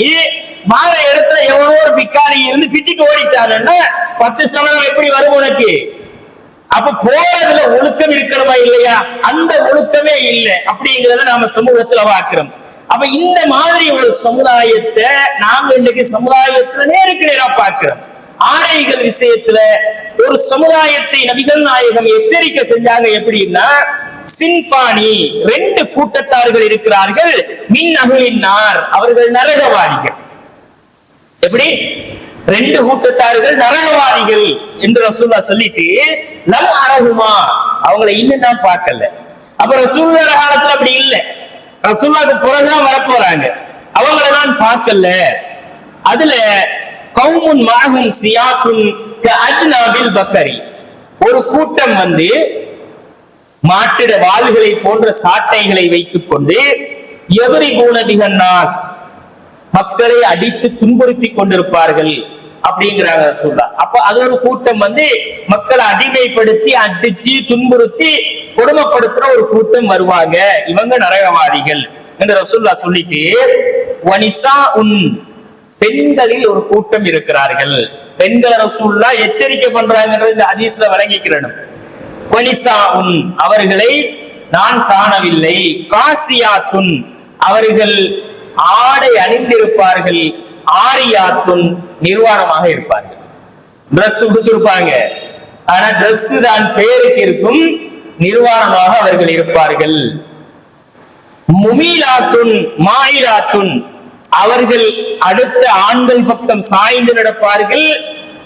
வார இடத்துல எவனோ ஒரு பிக்காரி இருந்து பிச்சுக்கு ஓடிட்டாங்கன்னா 10 சவரம் எப்படி வரும் உனக்கு? அப்ப போறதுல ஒழுக்கம் இருக்கணுமா இல்லையா? அந்த ஒழுக்கமே இல்லை அப்படிங்கறத நாம சமூகத்துல பார்க்கிறோம். அப்ப இந்த மாதிரி ஒரு சமுதாயத்தை நாம இன்னைக்கு சமுதாயத்துல நேருக்கு நேரா பார்க்கிறோம். ஆடைகள் விஷயத்துல ஒரு சமுதாயத்தை நபிகள் நாயகம் எச்சரிக்கை செஞ்சாங்க. எப்படின்னா, சின்பானி 2 கூட்டத்தார்கள் இருக்கிறார்கள், மின் அஹ்லின்னார், அவர்கள் நரகவாதிகள். எப்படி 2 கூட்டத்தார்கள் நரகவாதிகள் என்று ரசூலுல்லாஹ் சொல்லிட்டு லம் அரஹுமா, அவங்களை இன்னும் நான் பார்க்கல. அப்ப ரசூலுல்லாஹ் காலத்துல அப்படி இல்ல, ரசூலுல்லாஹ்க்கு பிறகுதான் வரப்போறாங்க, அவங்களை நான் பார்க்கல. அதுல கௌமுன் மஅஹும் சியாத்துன் கஅத்னாபில் பக்கரி, ஒரு கூட்டம் வந்து மாட்டிட வாள்களை போன்ற சாட்டைகளை வைத்துக் கொண்டு யத்ரிபூன பிஹன்னாஸ், மக்களை அடித்து துன்புறுத்தி கொண்டிருப்பார்கள் அப்படிங்கிறாங்க ரசூலுல்லாஹ். அப்ப அது ஒரு கூட்டம் வந்து மக்களை அடிமைப்படுத்தி அடிச்சு துன்புறுத்தி கொடுமைப்படுத்துற ஒரு கூட்டம் வருவாங்க, இவங்க நரகவாதிகள் என்று ரசூலுல்லாஹ் சொல்லிட்டு, வனிசாஉன், பெண்களில் ஒரு கூட்டம் இருக்கிறார்கள். பெண்களை ரசூலுல்லாஹ் எச்சரிக்கை பண்றாங்கன்றது இந்த ஹதீஸ்ல விளங்கிக்கிறணும். வனிசாஉன், அவர்களை நான் காணவில்லை. காசியாத்துன், அவர்கள் ஆடை அணிந்திருப்பார்கள். ஆரியாத்துன், நிர்வாணமாக இருப்பார்கள். டிரெஸ் உடுத்திருப்பாங்க, ஆனா டிரெஸ் தான் பேருக்கு இருக்கும், நிர்வாணமாக அவர்கள் இருப்பார்கள். முமீலாத்துன் மாயிலாத்துன், அவர்கள் அடுத்த ஆண்கள் பக்கம் சாய்ந்து நடப்பார்கள்,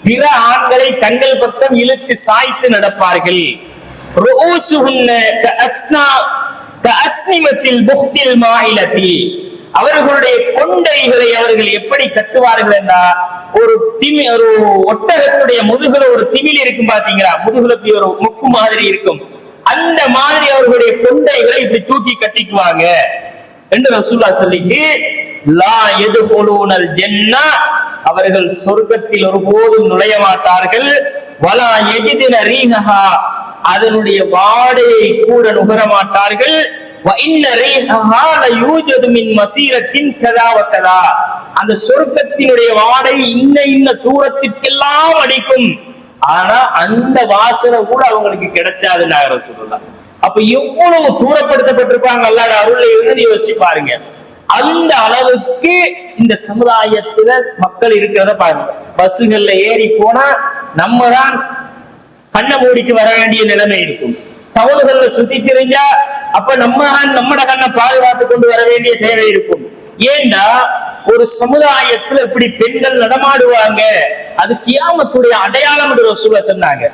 பிற ஆண்களை தங்கள் பக்கம் இழுத்து சாய்த்து நடப்பார்கள். கஅஸ்னிமத்தில் புக்தில் மாயிலதி, அவர்களுடைய கொண்டைகளை அவர்கள் எப்படி கட்டுவார்கள் என்றால், ஒரு ஒட்டகத்துடைய முதுகுல ஒரு திமில் இருக்கும் பாத்தீங்களா, முதுகுல ஒரு முக்கு மாதிரி இருக்கும், அந்த மாதிரி அவர்களுடைய கொண்டைகளை இப்படி தூக்கி கட்டிக்குவாங்க என்று ரசூலுல்லாஹ் சொல்லிட்டு, லா யதுகுலூனல் ஜன்னah, அவர்கள் சொர்க்கத்தில் ஒருபோதும் நுழைய மாட்டார்கள், வலா யஜிதுன ரீஹஹா, அதனுடைய வாடையை கூட நுகர மாட்டார்கள், வ இன்ன ரீஹஹா லயூஜது மின் மசீரத்தின் கதா வ கதா, அந்த சொர்க்கத்தினுடைய வாடை இன்ன தூரத்திற்கெல்லாம் அடிக்கும், ஆனா அந்த வாசனை கூட அவங்களுக்கு கிடைச்சாதுன்னு ரசூலுல்லாஹ். அப்ப எவ்வளவு தூரப்படுத்தப்பட்டிருப்பாங்க அல்லாஹ்வுடைய அருளை இருந்து யோசிச்சு பாருங்க. அந்த அளவுக்கு இந்த சமுதாயத்துல மக்கள் இருக்கிறத பாருங்க. பஸ்ஸுகள்ல ஏறி போனா நம்ம தான் கண்ணை மூடிட்டு வர வேண்டிய நிலைமை இருக்கும். டவுன்கள்ல சுத்தி தெரிஞ்சா அப்ப நம்மட கண்ணை பாதுகாத்து கொண்டு வர வேண்டிய தேவை இருக்கும். ஏன்னா ஒரு சமுதாயத்துல இப்படி பெண்கள் நடமாடுவாங்க, அது கியாமத்துடைய அடையாளம் என்று ரசூலுல்லாஹ் சொன்னாங்க.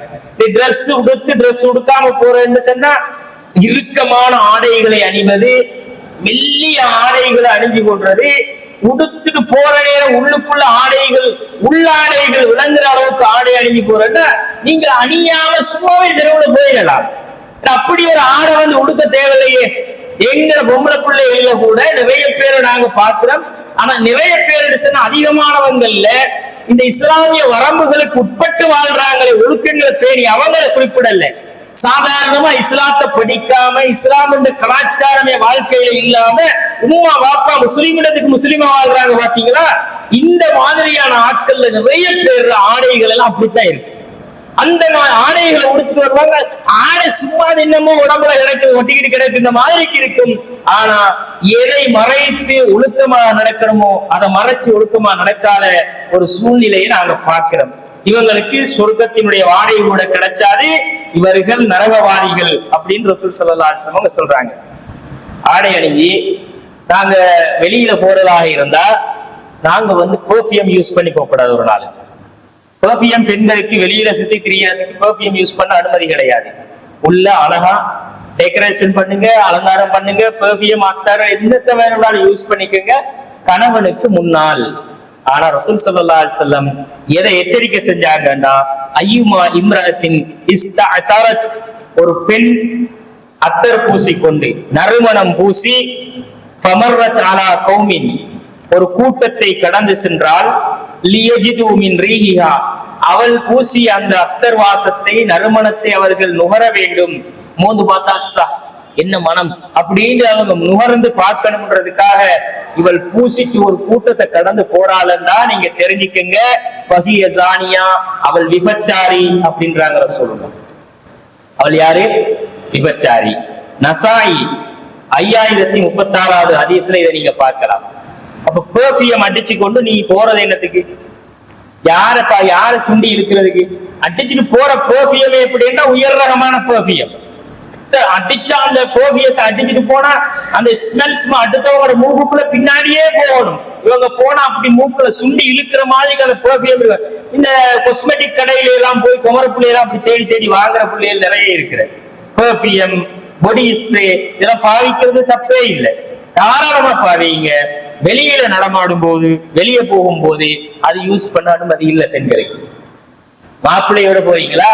டிரெஸ் உடுத்து டிரெஸ் உடுக்காம போறேன்னு சொன்னா இறுக்கமான ஆடைகளை அணிவது, மெல்லிய ஆடைகளை அணிஞ்சு கொள்றது, உடுத்துட்டு போற நேரம் உள்ளுக்குள்ள ஆடைகள் உள்ளாடைகள் விளங்குற அளவுக்கு ஆடை அணிஞ்சு போறேன்னா நீங்க அணியாம சும்மாவே தெருவுல போயிடலாம். அப்படி ஒரு ஆடை வந்து உடுக்க தேவையில்லையே. எங்க பொம்பளை பிள்ளைகள கூட நிறைய பேரை நாங்க பாக்குறோம். ஆனா நிறைய பேர் அதிகமானவங்கல்ல இந்த இஸ்லாமிய வரம்புகளுக்கு உட்பட்டு வாழ்றாங்களே, ஒழுக்கங்களை பேணி அவங்களை குறிப்பிடல. சாதாரணமா இஸ்லாத்தை படிக்காம இஸ்லாம் என்ற கலாச்சாரமே வாழ்க்கையில இல்லாம உம்மா வாப்பா முஸ்லிமிடத்துக்கு முஸ்லிமா வாழ்றாங்க பாத்தீங்களா. இந்த மாதிரியான ஆட்கள்ல நிறைய பேர் ஆடைகள் எல்லாம் அப்படித்தான் இருக்கு. அந்த ஆடைகளை உடுத்துட்டு வருவாங்க. ஆடை சும்மா என்னமோ உடம்புல கிடக்கு, ஒட்டிக்கிட்டு கிடக்கு, இந்த மாதிரிக்கு இருக்கும். ஆனா எதை மறைத்து ஒழுக்கமா நடக்கணுமோ அதை மறைச்சு ஒழுக்கமா நடக்காத ஒரு சூழ்நிலையை நாங்க பார்க்கிறோம். இவங்களுக்கு சொர்க்கத்தினுடைய வாடகை கூட கிடைச்சாது, இவர்கள் நரகவாதிகள் அப்படின்னு ரசூல் ஸல்லல்லாஹு அலைஹி வஸல்லம் சொல்றாங்க. ஆடை அணிஞ்சி நாங்க வெளியில போறதாக இருந்தா நாங்க வந்து பெர்ஃபியூம் யூஸ் பண்ணி போகக்கூடாது. ஒரு நாள் பெர்ஃபியூம் பெண்களுக்கு வெளியில சுத்தி திரியறதுக்கு பெர்ஃபியூம் யூஸ் பண்ண அனுமதி கிடையாது. உள்ள அழகா டெக்கரேஷன் பண்ணுங்க, அலங்காரம் பண்ணுங்க, பெர்ஃபியூம் அத்தர் என்னத்தை வேணும்னாலும் யூஸ் பண்ணிக்கோங்க கணவனுக்கு முன்னால். ஆனா ரசூல் ஸல்லல்லாஹு அலைஹி வஸல்லம் எதை எச்சரிக்கை செஞ்சாங்கன்னா, அய்யுமா இம்ரஅத்தின் இஸ்தஅதரத், ஒரு பெண் அத்தர் பூசிக்கொண்டு நறுமணம் பூசி ஃபமர்ரத் அலா கௌமின், ஒரு கூட்டத்தை கடந்து சென்றால், லியஜிது மின் ரீஹிஹா, அவள் பூசி அந்த அத்தர் வாசத்தை நறுமணத்தை அவர்கள் நுகர வேண்டும். மோந்து பார்த்தா என்ன மனம் அப்படின்னு அவங்க நுகர்ந்து பார்க்கணும்ன்றதுக்காக இவள் பூசிக்கு ஒரு கூட்டத்தை கடந்து போறாளன்னா நீங்க தெரிஞ்சுக்கங்க, பகிய ஜானியா, அவள் விபச்சாரி அப்படின்றாங்க சொல்லணும். அவள் யாரு? விபச்சாரி. நசாயி 5036வது ஹதீஸ்ல இதை நீங்க பார்க்கலாம். அப்ப பெர்ஃபியூம் அடிச்சு கொண்டு நீ போறது என்னத்துக்கு? யார சுண்டி இருக்கிறதுக்கு? அடிச்சுட்டு போற பெர்ஃபியூம் எப்படின்னா உயர் ரகமான பெர்ஃபியூம் அடிச்சா அந்த பெர்ஃபியூத்தை அடிச்சுட்டு போனா அந்த ஸ்மெல்ஸ் அடுத்தவங்களோட மூக்குள்ள பின்னாடியே போகணும். இவங்க போனா அப்படி மூக்குல சுண்டி இழுக்கிற மாதிரி அந்த பெர்ஃபியூம். இந்த காஸ்மெட்டிக் கடையில எல்லாம் போய் குமர பிள்ளையெல்லாம் அப்படி தேடி தேடி வாங்குற பிள்ளைகள் நிறைய இருக்கிற பெர்ஃபியூம், பாடி ஸ்ப்ரே இதெல்லாம் பாவிக்கிறது தப்பே இல்லை, தாராளமா பாவீங்க. வெளியில நடமாடும் போது வெளியே போகும்போது அது யூஸ் பண்ண அனுமதி இல்லை பெண்களுக்கு. மாப்பிள்ளையோட போறீங்களா,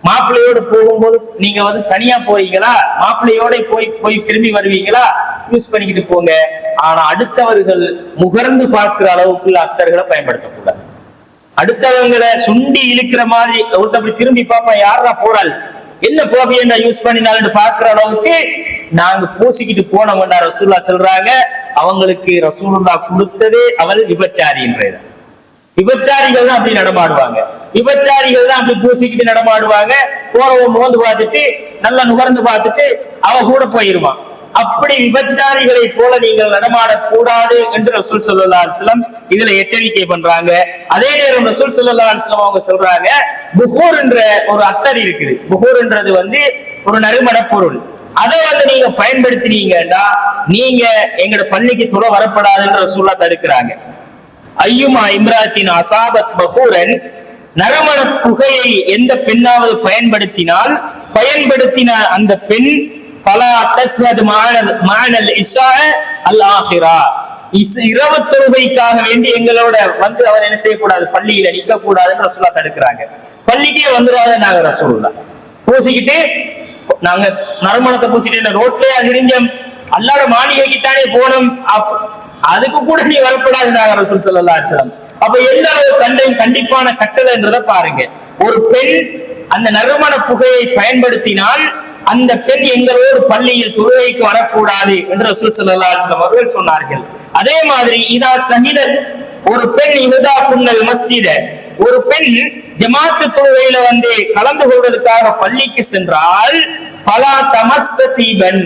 மாப்பிள்ளையோட போகும்போது நீங்க வந்து தனியா போறீங்களா, மாப்பிள்ளையோட போய் திரும்பி வருவீங்களா, யூஸ் பண்ணிக்கிட்டு போங்க. ஆனா அடுத்தவர்கள் முகர்ந்து பார்க்கிற அளவுக்கு அத்தர்களை பயன்படுத்தக்கூடாது. அடுத்தவங்களை சுண்டி இழுக்கிற மாதிரி ஒருத்தப்படி திரும்பி பார்ப்பா, யாரா போறாள் என்ன பெர்ஃபியூம் யூஸ் பண்ணினாலும் பார்க்கிற அளவுக்கு நாங்க பூசிக்கிட்டு போனோம்னா ரசூலுல்லாஹ் சொல்றாங்க, அவங்களுக்கு ரசூலுல்லாஹ் கொடுத்ததே அவள் விபச்சாரின்றது. விபச்சாரிகள் தான் அப்படி நடமாடுவாங்க, விபச்சாரிகள் தான் அப்படி பூசிக்கிட்டு நடமாடுவாங்க. போறவன் மோந்து பார்த்துட்டு நல்லா நுகர்ந்து பார்த்துட்டு அவ கூட போயிருவான். அப்படி விபச்சாரிகளை போல நீங்கள் நடமாடக்கூடாது என்று ரசூல் ஸல்லல்லாஹு அலைஹி வஸல்லம் இதுல எச்சரிக்கை பண்றாங்க. அதே நேரம் ரசூல் ஸல்லல்லாஹு அலைஹி வஸல்லம் அவங்க சொல்றாங்க, புகூர் என்ற ஒரு அத்தர் இருக்குது. புகூர்ன்றது வந்து ஒரு நறுமண பொருள். அதை வந்து நீங்க பயன்படுத்தினீங்கன்னா நீங்க எங்கட பள்ளிக்கு துளை வரப்படாதுன்னு ரசூலுல்லாஹ் தடுக்கிறாங்க. ஐயுமா இம்ராத்தின் அசாபத் பகூரன், நறுமண புகையை எந்த பெண்ணாவது பயன்படுத்தினால் பயன்படுத்தின அந்த பெண் பலா தஸ்ஹத் மஅனல் இஷா அல் ஆகிரா. இரவு தொழுகைக்காக வேண்டி எங்களோட வந்து அவர் என்ன செய்யக்கூடாது, பள்ளியில நிக்க கூடாதுன்னு ரசூலுல்லாஹ் தடுக்கிறாங்க. பள்ளிக்கே வந்துடாத நாங்க ரசூலுல்லாஹ் பூசிக்கிட்டு, நாங்க நறுமணத்தை பூசிட்டு ரோட்லயே அதிரிஞ்சம் அல்லாஹ்வோட மாளிகைக்கு தானே போனோம், அதுக்கு கூட நீ வரக்கூடாது நாங்க ரசூல் ஸல்லல்லாஹு அலைஹி வஸல்லம். அப்ப எந்த அளவு கண்டிப்பான கட்டளைன்றதை பாருங்க. ஒரு பெண் அந்த நறுமண புகையை பயன்படுத்தினால் அந்த பெண் எங்களோடு பள்ளியில் தொழுகைக்கு வரக்கூடாது என்று ரசூல் ஸல்லல்லாஹு அலைஹி வஸல்லம் அவர்கள் சொன்னார்கள். அதே மாதிரி இதா ஸஹிதத், ஒரு பெண் இஹ்தா குன்னல் மஸ்ஜித, ஒரு பெண் ஜமாத்து தொழுகையில வந்து கலந்து கொள்வதற்காக பள்ளிக்கு சென்றால் பலா தமஸ்ஸதீபன்,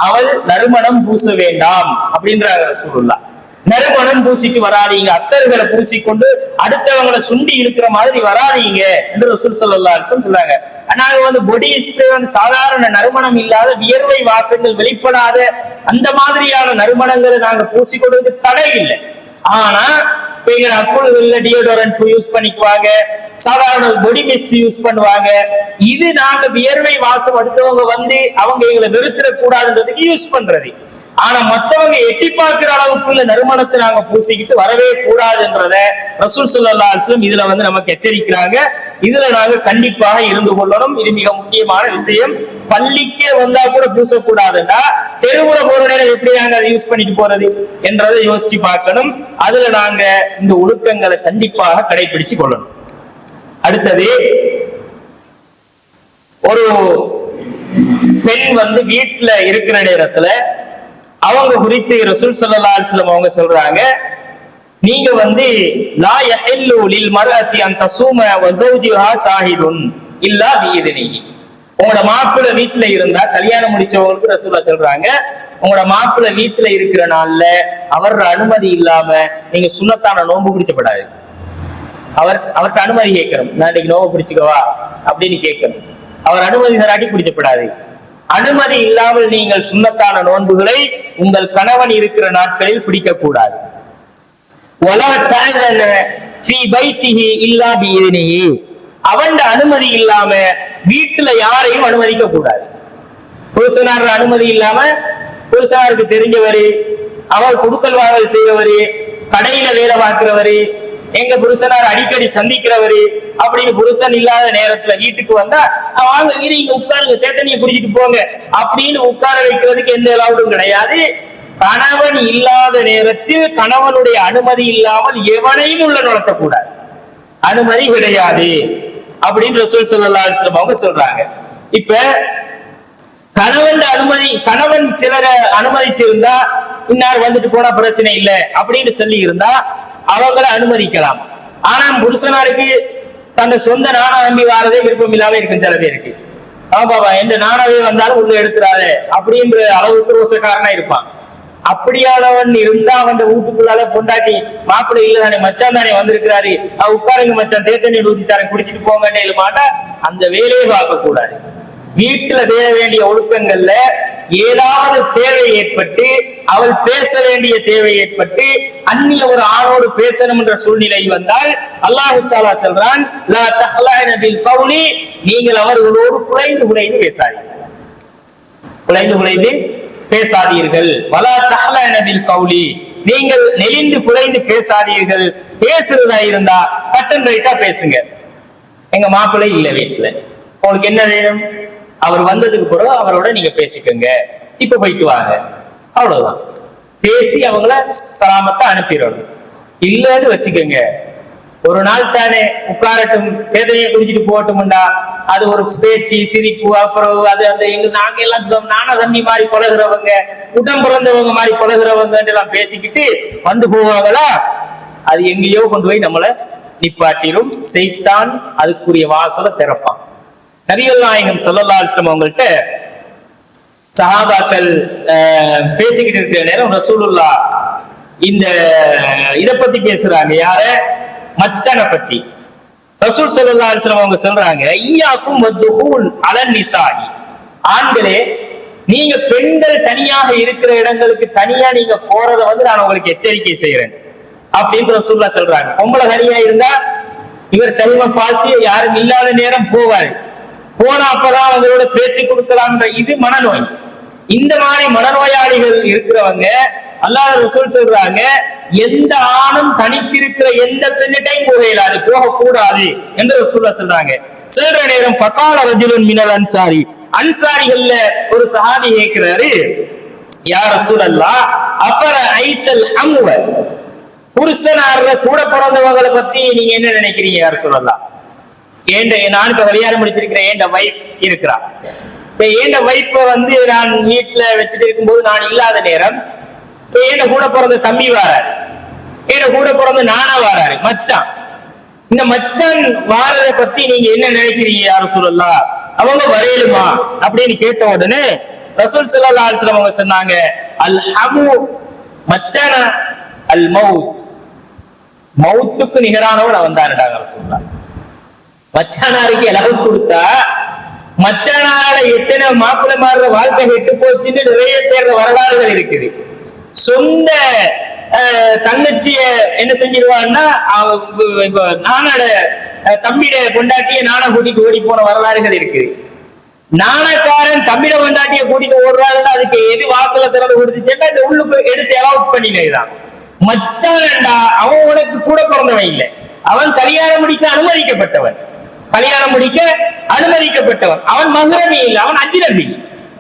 அவள் நறுமணம் பூச வேண்டாம் அப்படின்றாங்க ரசூலுல்லாஹ். நறுமணம் பூசிட்டு வராதீங்க, அத்தர்களை பூசிக்கொண்டு அடுத்தவங்களை சுண்டி இருக்கிற மாதிரி வராதீங்க என்று ரசூல் ஸல்லல்லாஹு அலைஹி வஸல்லம் சொல்றாங்க. நாங்க வந்து பொடி ஸ்ப்ரே வந்து சாதாரண நறுமணம் இல்லாத வியர்வை வாசங்கள் வெளிப்படாத அந்த மாதிரியான நறுமணங்களை நாங்க பூசிக்கொள்வது தடை இல்லை. ஆனா அப்பொழுது டியோடரண்ட் யூஸ் பண்ணிக்குவாங்க, சாதாரண பொடி மிஸ்ட் யூஸ் பண்ணுவாங்க. இது நாங்க வியர்வை வாசம் அடுத்தவங்க வந்து அவங்க எங்களை வெறுத்திட கூடாதுன்றதுக்கு யூஸ் பண்றது. ஆனா மத்தவங்க எட்டி பார்க்கிற அளவுக்குள்ள நறுமணத்தை நாங்க பூசிக்கிட்டு வரவே கூடாதுன்றத ரசூல் ஸல்லல்லாஹு அலைஹி வஸல்லம் இதுல வந்து நமக்கு எச்சரிக்கிறாங்க. இதுல நாங்க கண்டிப்பாக இருந்து கொள்ளணும். இது மிக முக்கியமான விஷயம். பள்ளிக்கே வந்தா கூட பூசக்கூடாதுன்னா தெருவுல போற நேரம் எப்படி நாங்க அதை யூஸ் பண்ணிட்டு போறது என்றதை யோசிச்சு பார்க்கணும். அதுல நாங்க இந்த ஒழுக்கங்களை கண்டிப்பாக கடைபிடிச்சு கொள்ளணும். அடுத்தது, ஒரு பெண் வந்து வீட்டுல இருக்கிற நேரத்துல அவங்க குறித்து ரசூல் ஸல்லல்லாஹு அலைஹி வஸல்லம் அவங்க சொல்றாங்க, நீங்க வந்து லா யஹில்லு லில் மர்அத்தி அன் தஸூம வ ஸௌஜுஹா ஷாஹிதுன் இல்லா பிஇذனிஹி. உங்களோட மாப்பிள்ளை வீட்டுல இருந்தா, கல்யாணம் முடிச்சவங்களுக்கு ரசூலுல்லாஹ் சொல்றாங்க, உங்களோட மாப்பிள்ளை வீட்டுல இருக்கிற நாள்ல அவரோட அனுமதி இல்லாம நீங்க சுன்னத்தான நோன்பு பிடிச்சப்படாது. அவர்கிட்ட அனுமதி கேட்கணும், நான் இன்னைக்கு நோன்பு பிடிச்சுக்கவா அப்படின்னு கேட்கணும். அவர் அனுமதி தராட்டி பிடிச்சப்படாது. அனுமதி இல்லாமல் நீங்கள் சுன்னத்தான நோன்புகளை உங்கள் கணவன் இருக்கிற நாட்களில் பிடிக்க கூடாது. அவன் அனுமதி இல்லாம வீட்டுல யாரையும் அனுமதிக்க கூடாது. புருஷனார் அனுமதி இல்லாம, புருஷனாருக்கு தெரிஞ்சவரு, அவர் குடுக்கல் வாங்கல் செய்யறவரு, கடையில வேலை பார்க்கிறவரு, எங்க புருஷனார் அடிக்கடி சந்திக்கிறவரு அப்படின்னு புருஷன் இல்லாத நேரத்துல வீட்டுக்கு வந்தா வாங்க நீங்க உட்காருங்க, தேத்தனியை குடிச்சிட்டு போங்க அப்படின்னு உட்கார வைக்கிறதுக்கு எந்த அளவுடும் கிடையாது. கணவன் இல்லாத நேரத்தில் கணவனுடைய அனுமதி இல்லாமல் எவனையும் உள்ள நுழைச்சக்கூடாது, அனுமதி கிடையாது அப்படின்னு ரசூல் ஸல்லல்லாஹு அலைஹி வஸல்லம் அவங்க சொல்றாங்க. இப்ப கணவன் சிலரை அனுமதிச்சிருந்தா இன்னார் வந்துட்டு போனா பிரச்சனை இல்லை அப்படின்னு சொல்லி இருந்தா அவங்களை அனுமதிக்கலாம். ஆனா புருஷனாருக்கு தன்னை சொந்த நாணா நம்பி வாரதே விருப்பம் இல்லாம இருக்கும் சில பேருக்கு. பாபா எந்த நாணாவே வந்தாலும் உள்ள எடுத்துறாரு அப்படின்ற அளவுக்கு ரோசக்காரனா இருப்பான். அப்படியானவன் இருந்தா அவன் வீட்டுக்குள்ளால பொண்டாட்டி மாப்பிள்ளை இல்ல தானே, மச்சான் தானே வந்திருக்கிறாரு, உட்காருங்க மச்சான் தேத்தண்ணி ஊத்தித்தாரன் குடிச்சிட்டு போங்கன்னு மாட்டா அந்த வேலையை பார்க்க கூடாது. வீட்டுல தேட வேண்டிய ஒழுக்கங்கள்ல ஏதாவது தேவை ஏற்பட்டு, அவள் பேச வேண்டிய தேவை ஏற்பட்டு அந்நிய ஒரு ஆணோடு பேசணும் என்ற சூழ்நிலை வந்தால் அல்லாஹ் தஆலா சொல்றான், லா தஹ்லஅன பில் கௌலி, நீங்கள் அவர்களோடு குலைந்து பேசாதீர்கள், குலைந்து பேசாதீர்கள். வலா தஹ்லஅன பில் கௌலி, நீங்கள் நெளிந்து குலைந்து பேசாதீர்கள். பேசுறதா இருந்தா கட்டன் ரைட்டா பேசுங்க. எங்க மாப்பிள்ளை இல்ல வீட்டுல, உங்களுக்கு என்ன வேணும், அவர் வந்ததுக்கு பிறகு அவரோட நீங்க பேசிக்கங்க, இப்ப போயிட்டு வாங்க, அவ்வளவுதான். பேசி அவங்கள சலாமத்தை அனுப்பிடணும். இல்லன்னு வச்சுக்கோங்க, ஒரு நாள் தானே உட்காரட்டும், தேதையை குடிச்சிட்டு போகட்டும்டா, அது ஒரு பேச்சு சிரிப்பு, அப்புறம் அது அந்த நாங்க எல்லாம் சொல்லுவோம் நானா தண்ணி மாதிரி பழகுறவங்க, உடம் பிறந்தவங்க மாதிரி பழகுறவங்க எல்லாம் பேசிக்கிட்டு வந்து போவாங்களா, அது எங்கேயோ கொண்டு போய் நம்மளை நிப்பாட்டிரும். சைத்தான் அதுக்குரிய வாசலை திறப்பான். நபிகள் நாயகம் ஸல்லல்லாஹு அலைஹி வஸல்லம் அவங்கள்ட்ட சஹாபாக்கள் பேசிக்கிட்டு இருக்கிற நேரம் ரசூலுல்லாஹ் இந்த இத பத்தி பேசுறாங்க. யார? மச்சனை பத்தி. ரசூல் ஸல்லல்லாஹு அலைஹி வஸல்லம் அவங்க சொல்றாங்க, ஈயாக்கும் வதுஹூல் அலன் நிசாஇ, ஆண்களே நீங்க பெண்கள் தனியாக இருக்கிற இடங்களுக்கு தனியா நீங்க போறத வந்து நான் உங்களுக்கு எச்சரிக்கை செய்யறேன் அப்படின்னு ரசூலுல்லாஹ் சொல்றாங்க. பொம்பளை தனியா இருந்தா இவர் டைமை பார்த்து யாரும் இல்லாத நேரம் போவாரு, போனா அப்பதான் அவங்களோட பேச்சு கொடுக்கலாம்ன்ற இது மனநோய். இந்த மாதிரி மனநோயாளிகள் இருக்கிறவங்க அல்லாஹ் ரசூல் சொல்றாங்க, எந்த ஆணும் தனித்திருக்கிற எந்த பெண்ணிட்டையும் போக இயலாது, போகக்கூடாது என்று ரசூலுல்லாஹ் சொல்றாங்க. செல்ற நேரம் ஃபகால ரஜுலுன் மினல் அன்சாரி, அன்சாரிகள்ல ஒரு சஹாபி கேட்கிறாரு, யா ரசூலல்லாஹ் அஃபர ஐத்தல் ஹம்வ, புருஷனார்ல கூட பிறந்தவங்களை பத்தி நீங்க என்ன நினைக்கிறீங்க யா ரசூலல்லாஹ்? நான் இப்ப கல்யாணம் முடிச்சிருக்கிறேன், என் வைஃப் இருக்கிறா. என் வைஃப வந்து நான் வீட்டுல வச்சுட்டு இருக்கும்போது நான் இல்லாத நேரம் என் கூட பிறந்த தம்பி வாராரு, என் கூட பிறந்த நானா வாராரு, மச்சான். இந்த மச்சான் வாரதை பத்தி நீங்க என்ன நினைக்கிறீங்க யா ரசூலல்லாஹ்? அவங்க வரையலுமா அப்படின்னு கேட்ட உடனே ரசூல் ஸல்லல்லாஹு அலைஹி வஸல்லம் அவங்க சொன்னாங்க, அல் ஹமு மச்சான அல் மவுத், மவுத்துக்கு நிகரானவன் அவன் தான் ரசூலுல்லாஹ். மச்சானாருக்கு இலவு கொடுத்தா மச்சானால எத்தனை மாப்பிள்ளை மாறுற வாழ்க்கை கெட்டு போச்சுன்னு நிறைய பேர் வரலாறுகள் இருக்குது. சொந்த தங்கச்சிய என்ன செஞ்சிருவான்னா, நானோட தம்பிட கொண்டாட்டிய நானா கூட்டிட்டு ஓடி போன வரலாறுகள் இருக்குது. நாணக்காரன் தம்பிட கொண்டாட்டிய கூட்டிட்டு ஓடுறாருன்னா அதுக்கு எது வாசல திறந்து கொடுத்துச்சேன்னா இந்த உள்ளுக்கு எடுத்து அலவுட் பண்ணினதுதான். மச்சானண்டா அவன் உனக்கு கூட பிறந்தவன் இல்லை, அவன் கல்யாணம் முடிக்க அனுமதிக்கப்பட்டவன், கல்யாணம் முடிக்க அனுமதிக்கப்பட்டவன், அவன் மஹ்ரமி இல்லை, அவன் அஜ்னபி.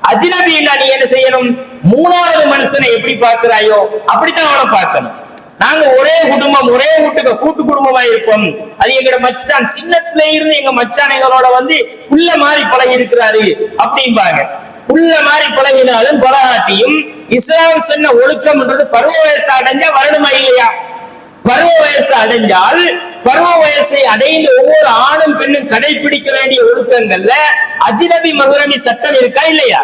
அஜ்னபி இல்ல, நீ என்ன செய்யணும், மூணாவது மனுஷனை எப்படி பார்க்கிறாயோ அப்படித்தான் அவனை பார்க்கணும். நாங்க ஒரே குடும்பம், ஒரே வீட்டுக்கு கூட்டு குடும்பமா இருப்போம், அது எங்களோட மச்சான், சின்னத்துல இருந்து எங்க மச்சான் எங்களோட வந்து புள்ள மாதிரி பழகி இருக்கிறாரு அப்படிம்பாங்க. புள்ள மாதிரி பழகினாலும் பலகாட்டியும் இஸ்லாம் சொன்ன ஒழுக்கம்ன்றது பருவ வயசு அடைஞ்சா வரணுமா இல்லையா? பருவ வயசு அடைஞ்சால் பருவ வயசை அடைந்த ஒவ்வொரு ஆணும் பெண்ணும் கடைபிடிக்க வேண்டிய ஒழுக்கங்கள்ல அஜ்னபி மஹ்ரமி சட்டம் இருக்கா இல்லையா?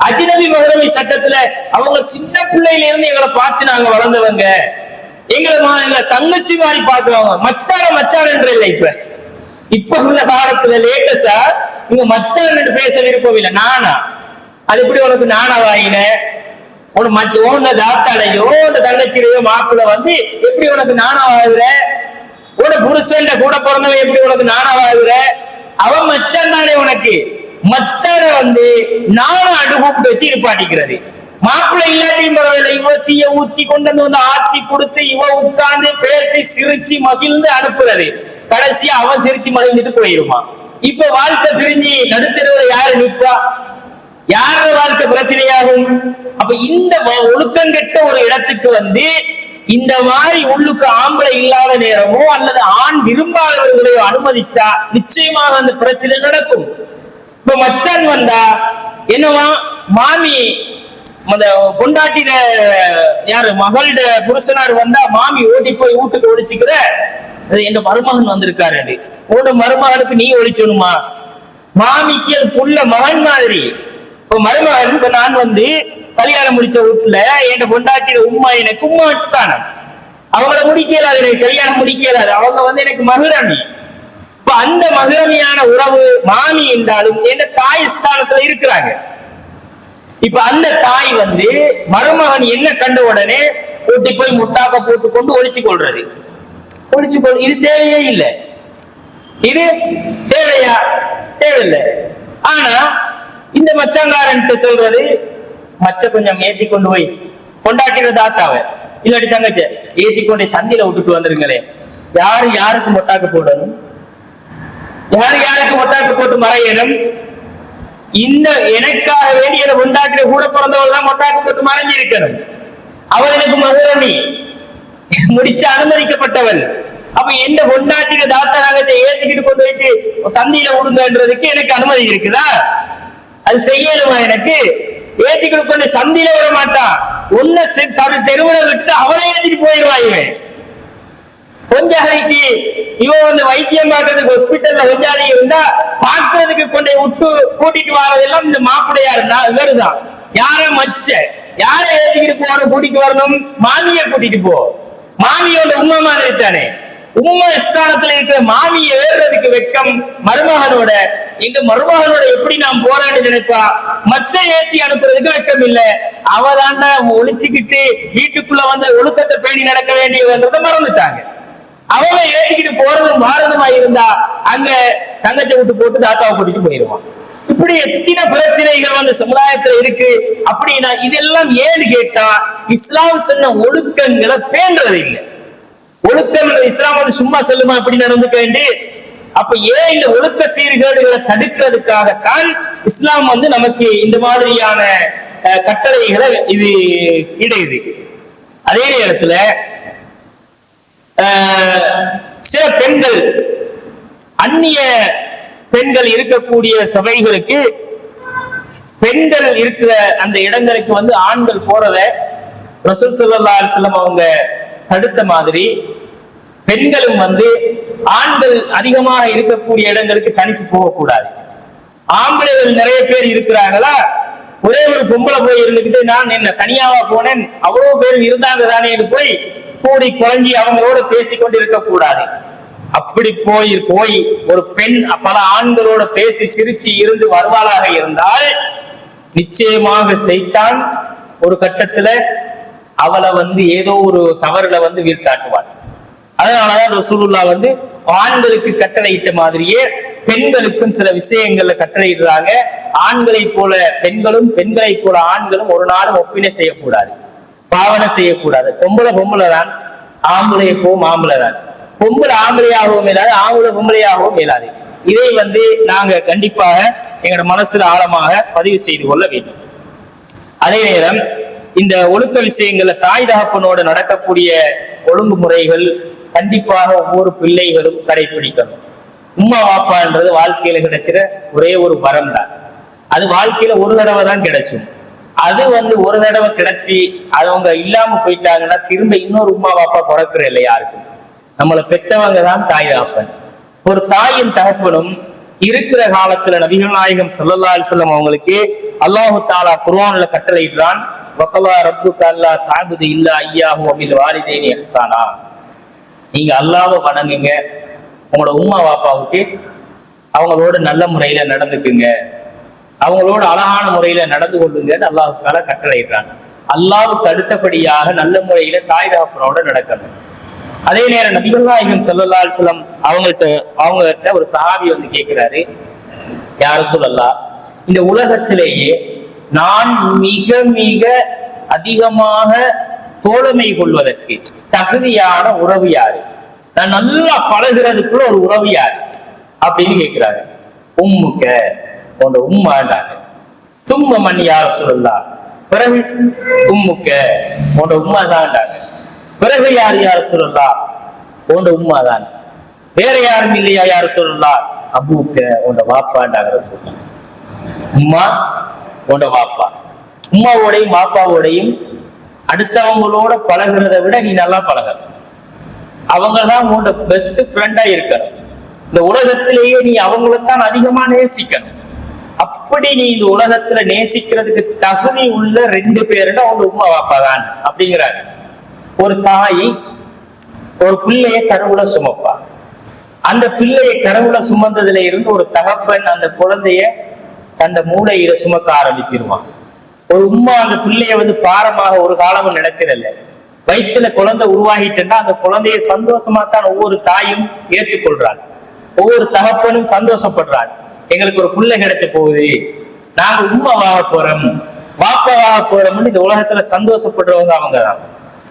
அஜ்னபி மஹ்ரமி சட்டத்துல அவங்க சின்ன பிள்ளையில இருந்து எங்களை பார்த்து நாங்க வளர்ந்தவங்க, எங்களை தங்கச்சி மாதிரி பார்க்குவாங்க, மச்சான் என்று இல்லை. இப்ப உள்ள காலத்துல லேட்டஸா இங்க மச்சான் என்று பேச விருப்பம் இல்லை. நானா அது எப்படி உனக்கு நானா வாயின உன தாத்தாலையோ உன தங்கச்சிலையோ மாப்பிள்ள வந்து எப்படி உனக்கு நானா வாகுற? உன புருஷன் கூட பிறந்தவன் எப்படி உனக்கு நானா வாகுற? அவன் மச்சான் தானே உனக்கு. மச்சான வந்து நானா அனுபவப்பட்டு வச்சு இருப்பாட்டிக்கிறது. மாப்பிள்ளை இல்லாட்டியும் பரவாயில்லை, இவ தீய ஊத்தி கொண்டு வந்து ஆத்தி கொடுத்து இவ உட்கார்ந்து பேசி சிரிச்சு மகிழ்ந்து அனுப்புறது. கடைசியா அவன் சிரிச்சு மகிழ்ந்துட்டு போயிருமா. இப்ப வாழ்க்கை பிரிஞ்சு நடுத்தருவில் யாரு நிற்பா? யார வாழ்க்கை பிரச்சனையாகும்? அப்ப இந்த ஒழுக்கம் கெட்ட ஒரு இடத்துக்கு வந்து இந்த மாதிரி உள்ளுக்கு ஆம்பளை இல்லாத நேரமோ அல்லது ஆண் விரும்பாதவர்களையோ அனுமதிச்சா நிச்சயமாக அந்த பிரச்சனை நடக்கும். இப்ப மச்சான் வந்தா என்னவா, மாமி அந்த பொண்டாட்டின யாரு மகளோட புருஷனார் வந்தா மாமி ஓட்டி போய் வீட்டுக்கு ஒழிச்சுக்கிற, என் மருமகன் வந்திருக்காரு, உன்னோட மருமகனுக்கு நீ ஒழிச்சணுமா? மாமிக்கு அது புள்ள மகன் மாதிரி. இப்ப மருமகன், இப்ப நான் வந்து கல்யாணம் முடிச்ச வீட்டுல என் பொண்டாட்டியோட உம்மா எனக்கு உம்மா ஸ்தானம், அவங்கள முடிக்கலாது, எனக்கு கல்யாணம் முடிக்கலாது, அவங்க வந்து எனக்கு மஹ்ரமி. இப்ப அந்த மஹ்ரமியான உறவு மாமி என்றாலும் என் தாய் ஸ்தானத்துல இருக்கிறாங்க. இப்ப அந்த தாய் வந்து மருமகன் என்ன கண்ட உடனே ஓட்டி போய் முட்டாக்க போட்டு கொண்டு ஒழிச்சு கொள்றது, இது தேவையே இல்லை. இது தேவையா? தேவையில்லை. ஆனா இந்த மச்சங்காரன் சொல்றது, மச்ச கொஞ்சம் ஏத்தி கொண்டு போய் கொண்டாட்டின தாத்தாவை இல்லாட்டி தங்கச்ச ஏத்தி கொண்டு சந்தில விட்டுட்டு வந்துருங்களே. யாரு யாருக்கு மொட்டாக்க போடணும்? யாரு யாருக்கு மொட்டாக்க போட்டு மறையணும்? இந்த எனக்காக வேண்டிய கொண்டாட்டின கூட பிறந்தவள் தான் மொட்டாக்க போட்டு மறைஞ்சிருக்கணும். அவள் எனக்கு மஹ்ரமி, முடிச்ச அனுமதிக்கப்பட்டவள். அப்ப எந்த கொண்டாட்டின தாத்தா நாங்க ஏத்திக்கிட்டு கொண்டு போயிட்டு சந்தியில விடுங்கன்றதுக்கு எனக்கு அனுமதி இருக்குதா? அது செய்யணுமா? எனக்கு ஏத்திக்கிட்டு கொண்டு சந்தியில விட மாட்டான், உன்ன தெருவுல விட்டு அவனை ஏத்திட்டு போயிடுவான். இவன் கொஞ்சாதிக்கு இவன் வந்து வைத்தியம் பார்க்கறதுக்கு ஹாஸ்பிட்டல்ல கொஞ்சாதி இருந்தா பாக்குறதுக்கு கொண்டே விட்டு கூட்டிட்டு வரதெல்லாம் இந்த மாப்பிள்ளையா இருந்தா இவருதான். யார மச்ச யார ஏத்திக்கிட்டு போகணும், கூட்டிட்டு வரணும்? மாமியை கூட்டிட்டு போ. மாமியோட உண்மை மாதிரி தானே. உண்மை ஸ்தானத்துல இருக்கிற மாமியை ஏறுறதுக்கு வெட்கம் மருமகனோட. எங்க மருமகனோட எப்படி நாம் போராடி நினைப்பா, மச்ச ஏற்றி அனுப்புறதுக்கு வெட்கம் இல்ல. அவதாண்ட ஒழிச்சுக்கிட்டு வீட்டுக்குள்ள வந்த ஒழுக்கத்தை பேணி நடக்க வேண்டியவன்றதை மறந்துட்டாங்க. அவங்க ஏற்றிக்கிட்டு போறதும் வாரதுமா இருந்தா அங்க தங்கச்சை விட்டு போட்டு தாத்தாவை கூட்டிட்டு போயிருவான். இப்படி எத்தனை பிரச்சனைகள் வந்து சமுதாயத்துல இருக்கு அப்படின்னா இதெல்லாம் ஏன்னு கேட்டா இஸ்லாம் சொன்ன ஒழுக்கங்களை பேணுறது இல்லை. ஒழுக்கம் இஸ்லாம் வந்து சும்மா சொல்லுமா அப்படி நடந்துக்க வேண்டி. அப்ப ஏன் இந்த ஒழுக்க சீர்கேடுகளை தடுக்கிறதுக்காகத்தான் இஸ்லாம் வந்து நமக்கு இந்த மாதிரியான கட்டளைகளை இது இடையுது. அதே நேரத்துல சில பெண்கள் அந்நிய பெண்கள் இருக்கக்கூடிய சபைகளுக்கு பெண்கள் இருக்கிற அந்த இடங்களுக்கு வந்து ஆண்கள் போறத ரசூல் ஸல்லல்லாஹு அலைஹி வஸல்லம் அவங்க தடுத்த மாதிரி பெண்களும் வந்து ஆண்கள் அதிகமாக இருக்கக்கூடிய இடங்களுக்கு தனிச்சு போகக்கூடாது. ஆம்பளைகள் நிறைய பேர் இருக்கிறாங்களா, ஒரே ஒரு பொம்பளை போய் இருந்துகிட்டு நான் என்ன தனியாவா போனேன், அவ்வளவு பேர் இருந்தாங்க தானே போய் கூடி குறைஞ்சி அவங்களோட பேசிக்கொண்டு இருக்க கூடாது. அப்படி போய் ஒரு பெண் பல ஆண்களோட பேசி சிரிச்சு இருந்து வருவாளாக இருந்தால் நிச்சயமாக சைத்தான் ஒரு கட்டத்துல அவளை வந்து ஏதோ ஒரு தவறுல வந்து வீழ்த்தாட்டுவாள். அதனாலதான் ரசூலுல்லாஹ் வந்து ஆண்களுக்கு கட்டளையிட்ட மாதிரியே பெண்களுக்கும் சில விஷயங்கள்ல கட்டளையிடுறாங்க. ஆண்களை போல பெண்களும் பெண்களை போல ஆண்களும் ஒரு நாளும் ஒப்பினை செய்யக்கூடாது, பாவனை செய்யக்கூடாது. பொம்பளை தான், ஆம்பளை ஆம்பளை தான். பொம்பளை ஆம்பளையாகவும் இயலாது, ஆம்பளை பொம்பளையாகவும் இயலாது. இதை வந்து நாங்க கண்டிப்பாக எங்களோட மனசுல ஆழமாக பதிவு செய்து கொள்ள வேண்டும். அதே நேரம் இந்த ஒழுக்க விஷயங்கள்ல தாய் தகப்பனோடு நடக்கக்கூடிய ஒழுங்குமுறைகள் கண்டிப்பாக ஒவ்வொரு பிள்ளைகளும் கடைபிடிக்கணும். உம்மா வாப்பான்றது வாழ்க்கையில கிடைச்சிட ஒரே ஒரு வரம் தான். அது வாழ்க்கையில ஒரு தடவை தான் கிடைச்சும். அது வந்து ஒரு தடவை கிடைச்சி அவங்க இல்லாம போயிட்டாங்கன்னா திரும்ப இன்னொரு உம்மா வாப்பா பிறக்கிற இல்லை யாருக்கும். நம்மளை பெற்றவங்க தான் தாய் தகப்பன். ஒரு தாயின் தகப்பனும் இருக்கிற காலத்துல நபிகள் நாயகம் ஸல்லல்லாஹு அலைஹி வஸல்லம் அவங்களுக்கு அல்லாஹு தஆலா குர்ஆன்ல கட்டளையிடுறான், வகலா ரப்புக அல்லா தஅபுது இல்லா இய்யாஹு வ பில் வாலிதைனி இஹ்சானா. நீங்க அல்லாஹ்வை வணங்குங்க, உங்களோட உம்மா வாப்பாவுக்கு அவங்களோட நல்ல முறையில நடந்துக்குங்க, அவங்களோட அழகான முறையில நடந்து கொள்ளுங்கன்னு அல்லாஹு தஆலா கட்டளையிடுறாங்க. அல்லாஹ்வுக்கு அடுத்தபடியாக நல்ல முறையில தாய் தகப்பனோட நடக்கணும். அதே நேரம் நபிகள் நாயகம் ஸல்லல்லாஹு அலைஹி வஸல்லம் அவங்ககிட்ட ஒரு சஹாபி வந்து கேட்கிறாரு, யா ரசூலல்லாஹ், இந்த உலகத்திலேயே நான் மிக மிக அதிகமாக தோழமை கொள்வதற்கு தகுதியான உறவு யாரு, நான் நல்லா பழகிறதுக்குள்ள ஒரு உறவு யாரு அப்படின்னு கேட்கிறாரு. உம்முக்க, உன்னோட உம்மாண்டாங்க. சும்ம மண் யா ரசூலல்லாஹ், பிறகு உம்முக்க, உன்னோட உம்மா தான்டாங்க. பிறகு யார் யார் சொல்லலாம், உன்னோட உம்மா தான். வேற யாரும் இல்லையா யார் சொல்லலாம், அபூக்க, உன்னோட வாப்பாண்டாங்க ரசூல். உம்மா உன்னோட வாப்பா. உம்மாவோடையும் வாப்பாவோடையும் அடுத்தவங்களோட பழகிறத விட நீ நல்லா பழகணும். அவங்கதான் உன்னோட பெஸ்ட் ஃப்ரெண்டா இருக்கணும். இந்த உலகத்திலேயே நீ அவங்களைத்தான் அதிகமா நேசிக்கணும். அப்படி நீ இந்த உலகத்துல நேசிக்கிறதுக்கு தகுதி உள்ள 2 பேருன்னா உங்க உம்மா வாப்பா தான் அப்படிங்கிறாங்க. ஒரு தாய் ஒரு பிள்ளைய கருவுல சுமப்பா. அந்த பிள்ளையை கருவுல சுமந்ததுல இருந்து ஒரு தகப்பன் அந்த குழந்தைய தந்த மூளையில சுமக்க ஆரம்பிச்சிருவான். ஒரு உம்மா அந்த பிள்ளைய வந்து பாரமாக ஒரு காலமும் நினைச்சிடல. வயிற்றுல குழந்தை உருவாகிட்டுன்னா அந்த குழந்தைய சந்தோஷமா தான் ஒவ்வொரு தாயும் ஏற்றுக்கொள்றாள், ஒவ்வொரு தகப்பனும் சந்தோஷப்படுறாள். எங்களுக்கு ஒரு பிள்ளை கிடைச்ச போகுது, நாங்க உம்மாவாக போறோம், வாப்பாவாக போறோம்னு இந்த உலகத்துல சந்தோஷப்படுறவங்க அவங்கதான்.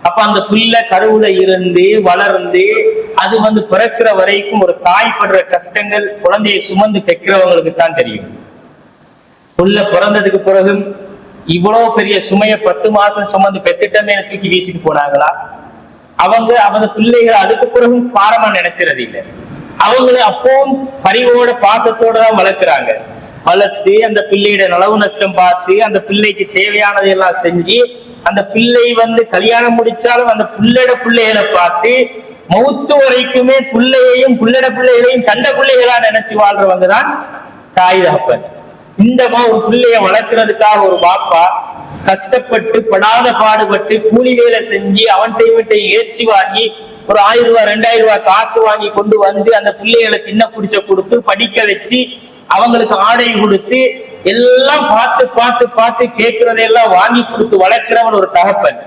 அப்ப அந்த பிள்ளை கருவுல இருந்து வளர்ந்து அது வந்து பிறக்கிற வரைக்கும் ஒரு தாய் படுற கஷ்டங்கள் குழந்தையை சுமந்து பெக்கிறவங்களுக்கு தான் தெரியும். புள்ள பிறந்ததுக்கு பிறகு இவ்வளவு பெரிய சுமைய 10 மாசம் சுமந்து பெத்துட்டமே தூக்கி வீசிட்டு போனாங்களா? அவங்க பிள்ளைகள் அதுக்கு பிறகும் பாரமா நினைச்சிறது இல்லை. அவங்களை அப்பவும் பரிவோட பாசத்தோட தான் வளர்க்கிறாங்க. வளர்த்து அந்த பிள்ளையோட நலவு நஷ்டம் பார்த்து அந்த பிள்ளைக்கு தேவையானதை எல்லாம் செஞ்சு அந்த பிள்ளை வந்து கல்யாணம் முடிச்சாலும் அந்த பிள்ளைகளை பார்த்து மௌத்து வரைக்குமே பிள்ளையையும் பிள்ளைகளையும் கண்ட பிள்ளைகளா நினைச்சு வாழ்றவங்க தான் தாய் தகப்பன். இந்த ஒரு பிள்ளைய வளர்க்கறதுக்காக ஒரு பாப்பா கஷ்டப்பட்டு படாத பாடுபட்டு கூலி வேலை செஞ்சு அவன்கிட்ட ஏற்றி வாங்கி ஒரு 1000 ரூபாய் 2000 ரூபாய் காசு வாங்கி கொண்டு வந்து அந்த பிள்ளைகளை தின்ன பிடிச்ச கொடுத்து படிக்க வச்சு அவங்களுக்கு ஆடை கொடுத்து எல்லாம் பார்த்து பார்த்து பார்த்து கேட்கிறதையெல்லாம் வாங்கி கொடுத்து வளர்க்கிறவன் ஒரு தகப்பன்.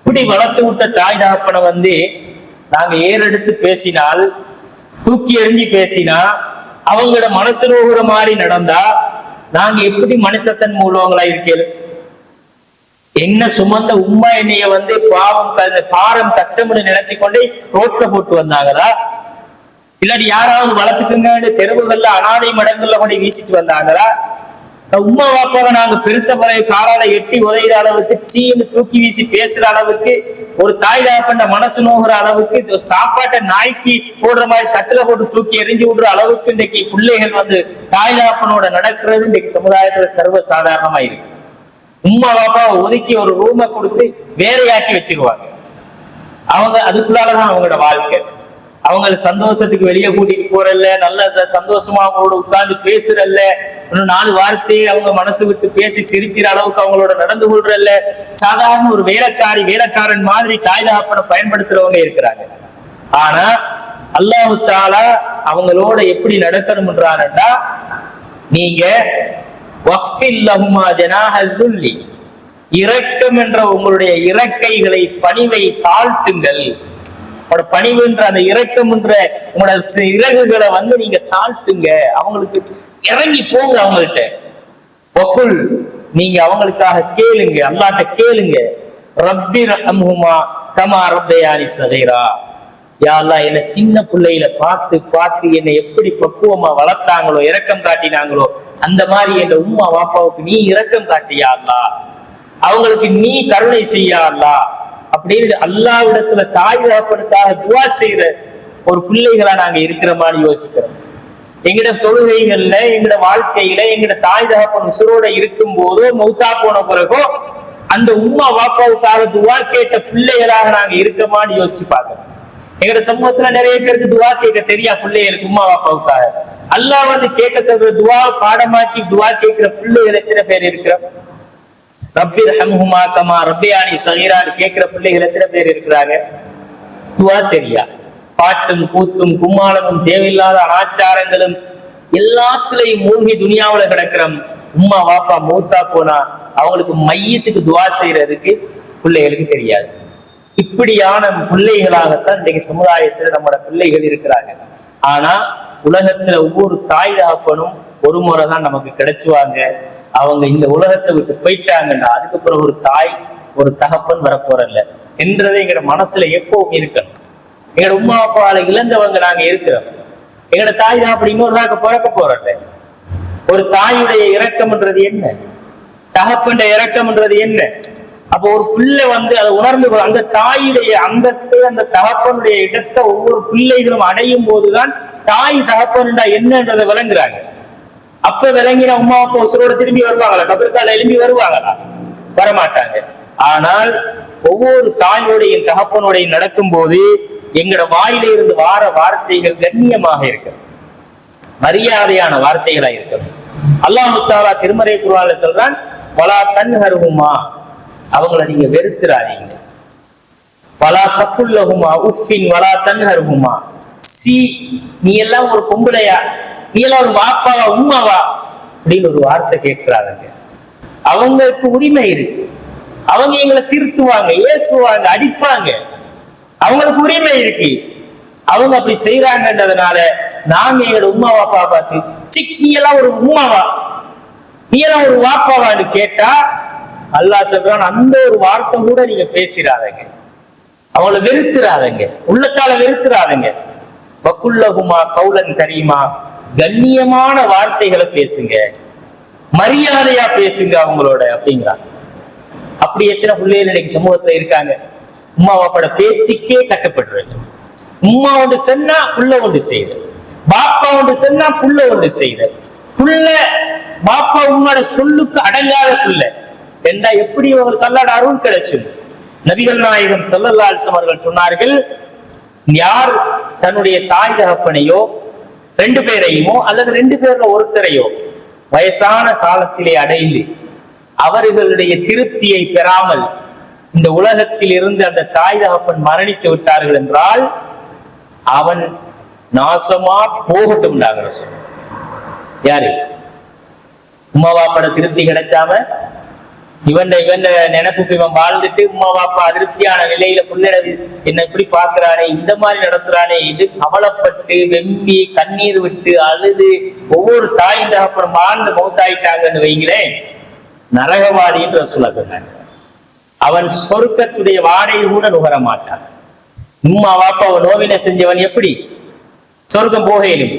இப்படி வளர்த்து விட்ட தாய் தகப்பனை வந்து நாங்க ஏறெடுத்து பேசினால், தூக்கி எறிஞ்சி பேசினா, அவங்களோட மனசு நோகுற மாதிரி நடந்தா நாங்க எப்படி மனுஷத்தன் மூலவங்களா இருக்கேன்? என்ன சுமந்த உம்மா என்னைய வந்து பாரம் கஷ்டம்னு நினைச்சு கொண்டு ரோட்ல போட்டு வந்தாங்களா? இல்லாட்டி யாராவது வளர்த்துக்குங்க தெருவுகள்ல அனாதை மடங்கள்ல கொண்டு வீசிட்டு வந்தாங்களா? உம்மா வாப்பாவை நாங்க பெருத்த பிறகு காலால எட்டி உதைகிற அளவுக்கு, சீன்னு தூக்கி வீசி பேசுற அளவுக்கு, ஒரு தாய் தாப்பண்ட மனசு நோகிற அளவுக்கு, சாப்பாட்டை நாய்க்கு போடுற மாதிரி தட்டுல போட்டு தூக்கி எரிஞ்சு விடுற அளவுக்கு இன்றைக்கு பிள்ளைகள் வந்து தாய் தாப்பனோட நடக்கிறது இன்றைக்கு சமுதாயத்துல சர்வ சாதாரணமா இருக்கு. உம்மா பாப்பாவை ஒதுக்கி ஒரு ரூமை கொடுத்து வேறையாக்கி வச்சிருவாங்க. அவங்க அதுக்குள்ளாலதான் அவங்களோட வாழ்க்கை. அவங்க சந்தோஷத்துக்கு வெளியே கூட்டிட்டு போறல்ல, நல்ல சந்தோஷமா அவங்களோட உட்கார்ந்து பேசுறல்ல, இன்னும் 4 வார்த்தையை அவங்க மனசு விட்டு பேசி சிரிக்கிற அளவுக்கு அவங்களோட நடந்து கொள்றல்ல. சாதாரண ஒரு வேலைக்காரன் மாதிரி தாய் தகப்பனை பயன்படுத்துறவங்க இருக்கிறாங்க. ஆனா அல்லாஹ் தஆலா அவங்களோட எப்படி நடக்கணும்ன்றாருன்னா, நீங்க இரக்கம் என்ற உங்களுடைய இறக்கைகளை பணிவை தாழ்த்துங்கள். பணிவு என்ற அந்த இரக்கம் என்ற உங்களோட இறகுகளை வந்து நீங்க தாழ்த்துங்க. அவங்களுக்கு இறங்கி போங்க. அவங்கள்ட்ட வக்குல், நீங்க அவங்களுக்காக கேளுங்க, அல்லாஹ்ட்ட கேளுங்க. ரப்பி ரஹ்ம்ஹுமா கமா ரப்பயானி ஸகீரா. யா அல்லாஹ், என்ன சின்ன பிள்ளையில பார்த்து என்னை எப்படி பக்குவமா வளர்த்தாங்களோ, இரக்கம் காட்டினாங்களோ, அந்த மாதிரி என் உம்மா வாப்பாவுக்கு நீ இரக்கம் காட்டியா அல்லாஹ், அவங்களுக்கு நீ கருணை செய்யா அல்லாஹ் அப்படின்னு அல்லாஹ்விடத்துல தாய் தகப்பனுக்காக துஆ செய்யற ஒரு பிள்ளைகளா நாங்க இருக்கிற மாதிரி யோசிக்கிறோம். எங்கட தொழுகைகள்ல, எங்கட வாழ்க்கையில, எங்கட தாய் தகப்பன் உசுரோட இருக்கும் போதோ மௌத்தா போன பிறகோ அந்த உம்மா வாப்பாவுக்காக துஆ கேட்ட பிள்ளைகளாக நாங்க இருக்க மாதிரி யோசிச்சு பார்க்கணும். எங்கட சமூகத்துல நிறைய பேருக்கு துஆ கேட்க தெரியா பிள்ளைகளுக்கு, உம்மா வாப்பாவுக்காக. அல்லாஹ் வந்து கேட்க சொல்ற துஆ பாடமாக்கி துஆ கேட்கிற பிள்ளைகள் எத்தனை பேர் இருக்கிறோம்? ரப்பி ரஹ்ம்ஹுமா கமா ரப்பயானி ஸகீரா கேட்கிற பிள்ளைகள் எத்தனை பேர் இருக்கிறாங்க? துஆ தெரியா, பாட்டும் கூத்தும் கும்மாளமும் தேவையில்லாத ஆச்சாரங்களும் எல்லாத்துலயும் மூழ்கி துனியாவுல கிடக்கிறோம். உம்மா வாப்பா மௌத்தா போனா அவங்களுக்கு மையத்துக்கு துஆ செய்யறதுக்கு பிள்ளைகளுக்கு தெரியாது. இப்படியான பிள்ளைகளாகத்தான் இன்றைக்கு சமுதாயத்துல நம்மளோட பிள்ளைகள் இருக்கிறாங்க. ஆனா உலகத்துல ஒவ்வொரு தாய் தகப்பனும் ஒரு முறைதான் நமக்கு கிடைச்சுவாங்க. அவங்க இந்த உலகத்தை விட்டு போயிட்டாங்கன்னா அதுக்கப்புறம் ஒரு தாய் ஒரு தகப்பன் வரப்போறல்ல என்றதை எங்களோட மனசுல எப்பவும் இருக்கணும். எங்களோட உம்மா அப்பாவால இழந்தவங்க நாங்க இருக்கிறோம். எங்களோட தாய் தகப்பன் இன்னொரு நாங்க பிறக்க போறல்ல. ஒரு தாயுடைய இரக்கம்ன்றது என்ன, தகப்பன் இரக்கம்ன்றது என்ன? அப்போ ஒரு பிள்ளை வந்து அதை உணர்ந்து அந்த தாயுடைய அந்தஸ்து, அந்த தகப்பனுடைய இடத்தை ஒவ்வொரு பிள்ளைகளும் அடையும் போதுதான் தாய் தகப்பன் என்னன்றதை விளங்குறாங்க. அப்ப விளங்கின உம்மா அப்பா உசுரோட திரும்பி வருவாங்களா? கபருக்கால எழும்பி வருவாங்களா? வரமாட்டாங்க. ஆனால் ஒவ்வொரு தாயோடைய தகப்பனுடைய நடக்கும் போது எங்களோட வாயில இருந்து வார வார்த்தைகள் கண்ணியமாக இருக்கும், மரியாதையான வார்த்தைகளா இருக்கும். அல்லாஹ் தஆலா திருமறை குர்ஆன்ல சொல்றான், வலா தன்ஹருஹுமா, அவங்கள நீங்க வெறுத்துறாதீங்க. வலா தக்குல்லஹுமா உஃபின் வலா தன்ஹருஹுமா, சி நீ எல்லாம் ஒரு பொம்பளையா, நீ எல்லாம் ஒரு வாப்பாவா உம்மாவா அப்படின்னு ஒரு வார்த்தை கேட்கிறாங்க. அவங்களுக்கு உரிமை இருக்கு. அவங்க எங்களை திருத்துவாங்க, ஏசுவாங்க, அடிப்பாங்க. அவங்களுக்கு உரிமை இருக்கு. அவங்க அப்படி செய்யறாங்கன்றதுனால நாங்க எங்களோட உம்மா வாப்பா பார்த்து நீ எல்லாம் ஒரு உம்மாவா, நீ எல்லாம் ஒரு வாப்பாவான்னு கேட்டா அல்லாஹ் சொல்றான், அந்த ஒரு வார்த்தை கூட நீங்க பேசிடாதீங்க. அவங்கள வெறுத்துறாதீங்க, உள்ளத்தால வெறுத்துறாதீங்க. வக்குல்லஹுமா கௌலன் கரீமா, கண்ணியமான வார்த்தைகளை பேசுங்க, மரியாதையா பேசுங்க அவங்களோட அப்படிங்கிறாங்க. அப்படி எத்தனை பிள்ளைகள் இன்னைக்கு சமூகத்துல இருக்காங்க? உம்மா வாப்பாட பேச்சுக்கே கட்டப்படுறது. உம்மா ஒன்று சொன்னா புள்ள ஒன்று செய்யுது, பாப்பா ஒன்று சொன்னா புள்ள ஒன்று செய்யுது. புள்ள பாப்பா உம்மாட சொல்லுக்கு அடங்காத புள்ள என்றா எப்படி அவங்களுக்கு அல்லாஹ் அருள் கிடைச்சது? நபிகள் நாயகம் ஸல்லல்லாஹு அலைஹி வஸல்லம் அவர்கள் சொன்னார்கள், யார் தன்னுடைய தாய் தகப்பனையோ 2 பேரையுமோ அல்லது 2 பேர்ல ஒருத்தரையோ வயசான காலத்திலே அடைந்து அவர்களுடைய திருப்தியை பெறாமல் இந்த உலகத்தில் இருந்து அந்த தாய் தகப்பன் மரணித்து விட்டார்கள் என்றால் அவன் நாசமா போகட்டும். யாரு உம்மா வாப்பட திருப்தி கிடைச்சாம இவன் நினைப்புக்கு இவன் வாழ்ந்துட்டு உமா பாப்பா அதிருப்தியான நிலையில புள்ளட என்ன இப்படி பாக்குறானே, இந்த மாதிரி நடத்துறானே இது கவலைப்பட்டு வெம்பி கண்ணீர் விட்டு அழுது ஒவ்வொரு தாய் தகப்பனும் வாழ்ந்து மௌத்தாயிட்டாங்கன்னு வைங்களேன், நரகவாதின்னு ரசூலா சொன்னாங்க. அவன் சொர்க்கத்துடைய வாடையை கூட நுகர மாட்டான். உம்மா வாப்பா அவன் நோவினை செஞ்சவன் எப்படி சொர்க்கம் போகையிலும்?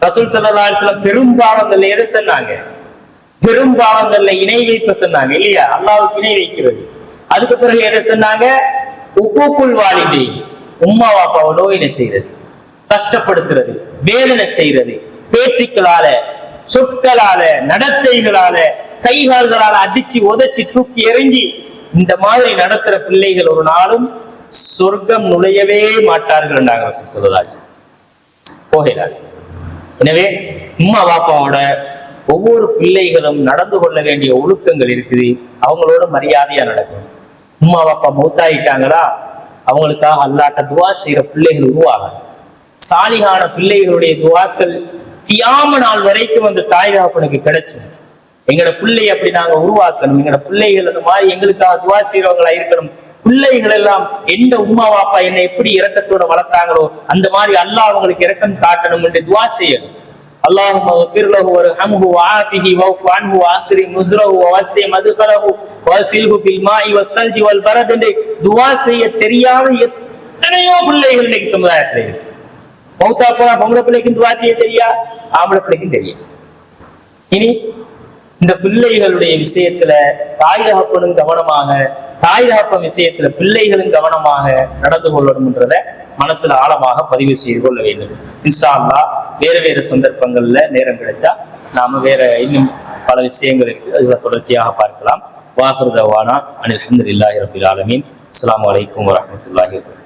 ரசூல் ஸல்லல்லாஹு அலைஹி வஸல்லம் பெரும்பாவங்கள்ல எதை சொன்னாங்க? பெரும்பாவங்கள்ல இணை வைப்ப சொன்னாங்க இல்லையா? அல்லாஹ்வுக்கு இணை வைக்கிறது. அதுக்கு பிறகு எதை சொன்னாங்க? உக்கூக்குல் வாலிதை, உம்மா வாப்பாவை நோவினை செய்யறது, கஷ்டப்படுத்துறது, வேதனை செய்யறது, பேச்சுக்களால சொற்களால நடத்தைகளால கைகால்களால அடிச்சு உதைச்சி தூக்கி எறிஞ்சி இந்த மாதிரி நடத்துற பிள்ளைகள் ஒரு நாளும் சொர்க்கம் நுழையவே மாட்டார்கள் போகிறார். எனவே உம்மா பாப்பாவோட ஒவ்வொரு பிள்ளைகளும் நடந்து கொள்ள வேண்டிய ஒழுக்கங்கள் இருக்குது. அவங்களோட மரியாதையா நடக்கும். உம்மா பாப்பா மௌத்தாயிட்டாங்களா, அவங்களுக்காக அல்லாட்ட துவா செய்யற பிள்ளைகள் உருவாகும். சாலிகான பிள்ளைகளுடைய துவாக்கள் கியாம நாள் வரைக்கும் அந்த தாய் தகப்பனுக்கு கிடைச்சது. எங்களோட பிள்ளை அப்படி நாங்க உருவாக்கணும். எங்களோட பிள்ளைகள் அந்த மாதிரி எங்களுக்காக துவா செய்யறவங்களா இருக்கணும். பிள்ளைகள் எல்லாம் எந்த உம்மா பாப்பா என்னை எப்படி இரக்கத்தோட வளர்த்தாங்களோ அந்த மாதிரி அல்லாஹ் அவங்களுக்கு இரக்கம் காட்டணும் என்று துவா செய்யணும். அல்லாஹும்ம ஃபிர் லஹு வர்ஹம்ஹு வஆஃபிஹி வஃபு அன்ஹு வஅக்ரிம் நுஸ்ரஹு வவஸ்ஸி மத்கலஹு வஸில்ஹு பில் மாஇ வஸ்ஸல்ஜி வல் பரத் என்று துஆ செய்ய தெரியாத எத்தனையோ பிள்ளைகள் இன்னைக்கு சமுதாயத்தில் இருக்கு. மௌத்தா போனா பொம்பளை பிள்ளைக்கும் துஆ செய்ய தெரியா, ஆம்பளை பிள்ளைக்கும் தெரியும். இனி இந்த பிள்ளைகளுடைய விஷயத்துல தாய் தகப்பனும் கவனமாக, தாய் தகப்பன் விஷயத்துல பிள்ளைகளும் கவனமாக நடந்து கொள்ளணும்ன்றத மனசுல ஆழமாக பதிவு செய்து கொள்ள வேண்டும். இன்ஷா அல்லாஹ் வேறு சந்தர்ப்பங்கள்ல நேரம் கிடைச்சா நாம வேற இன்னும் பல விஷயங்கள் இருக்கு, அதுல தொடர்ச்சியாக பார்க்கலாம். வாஹிரு தவானா அனில் ஹம்துலில்லாஹி ரப்பில் ஆலமீன். அஸ்ஸலாமு அலைக்கும் வரஹ்மத்துல்லாஹி வபரகாத்துஹு.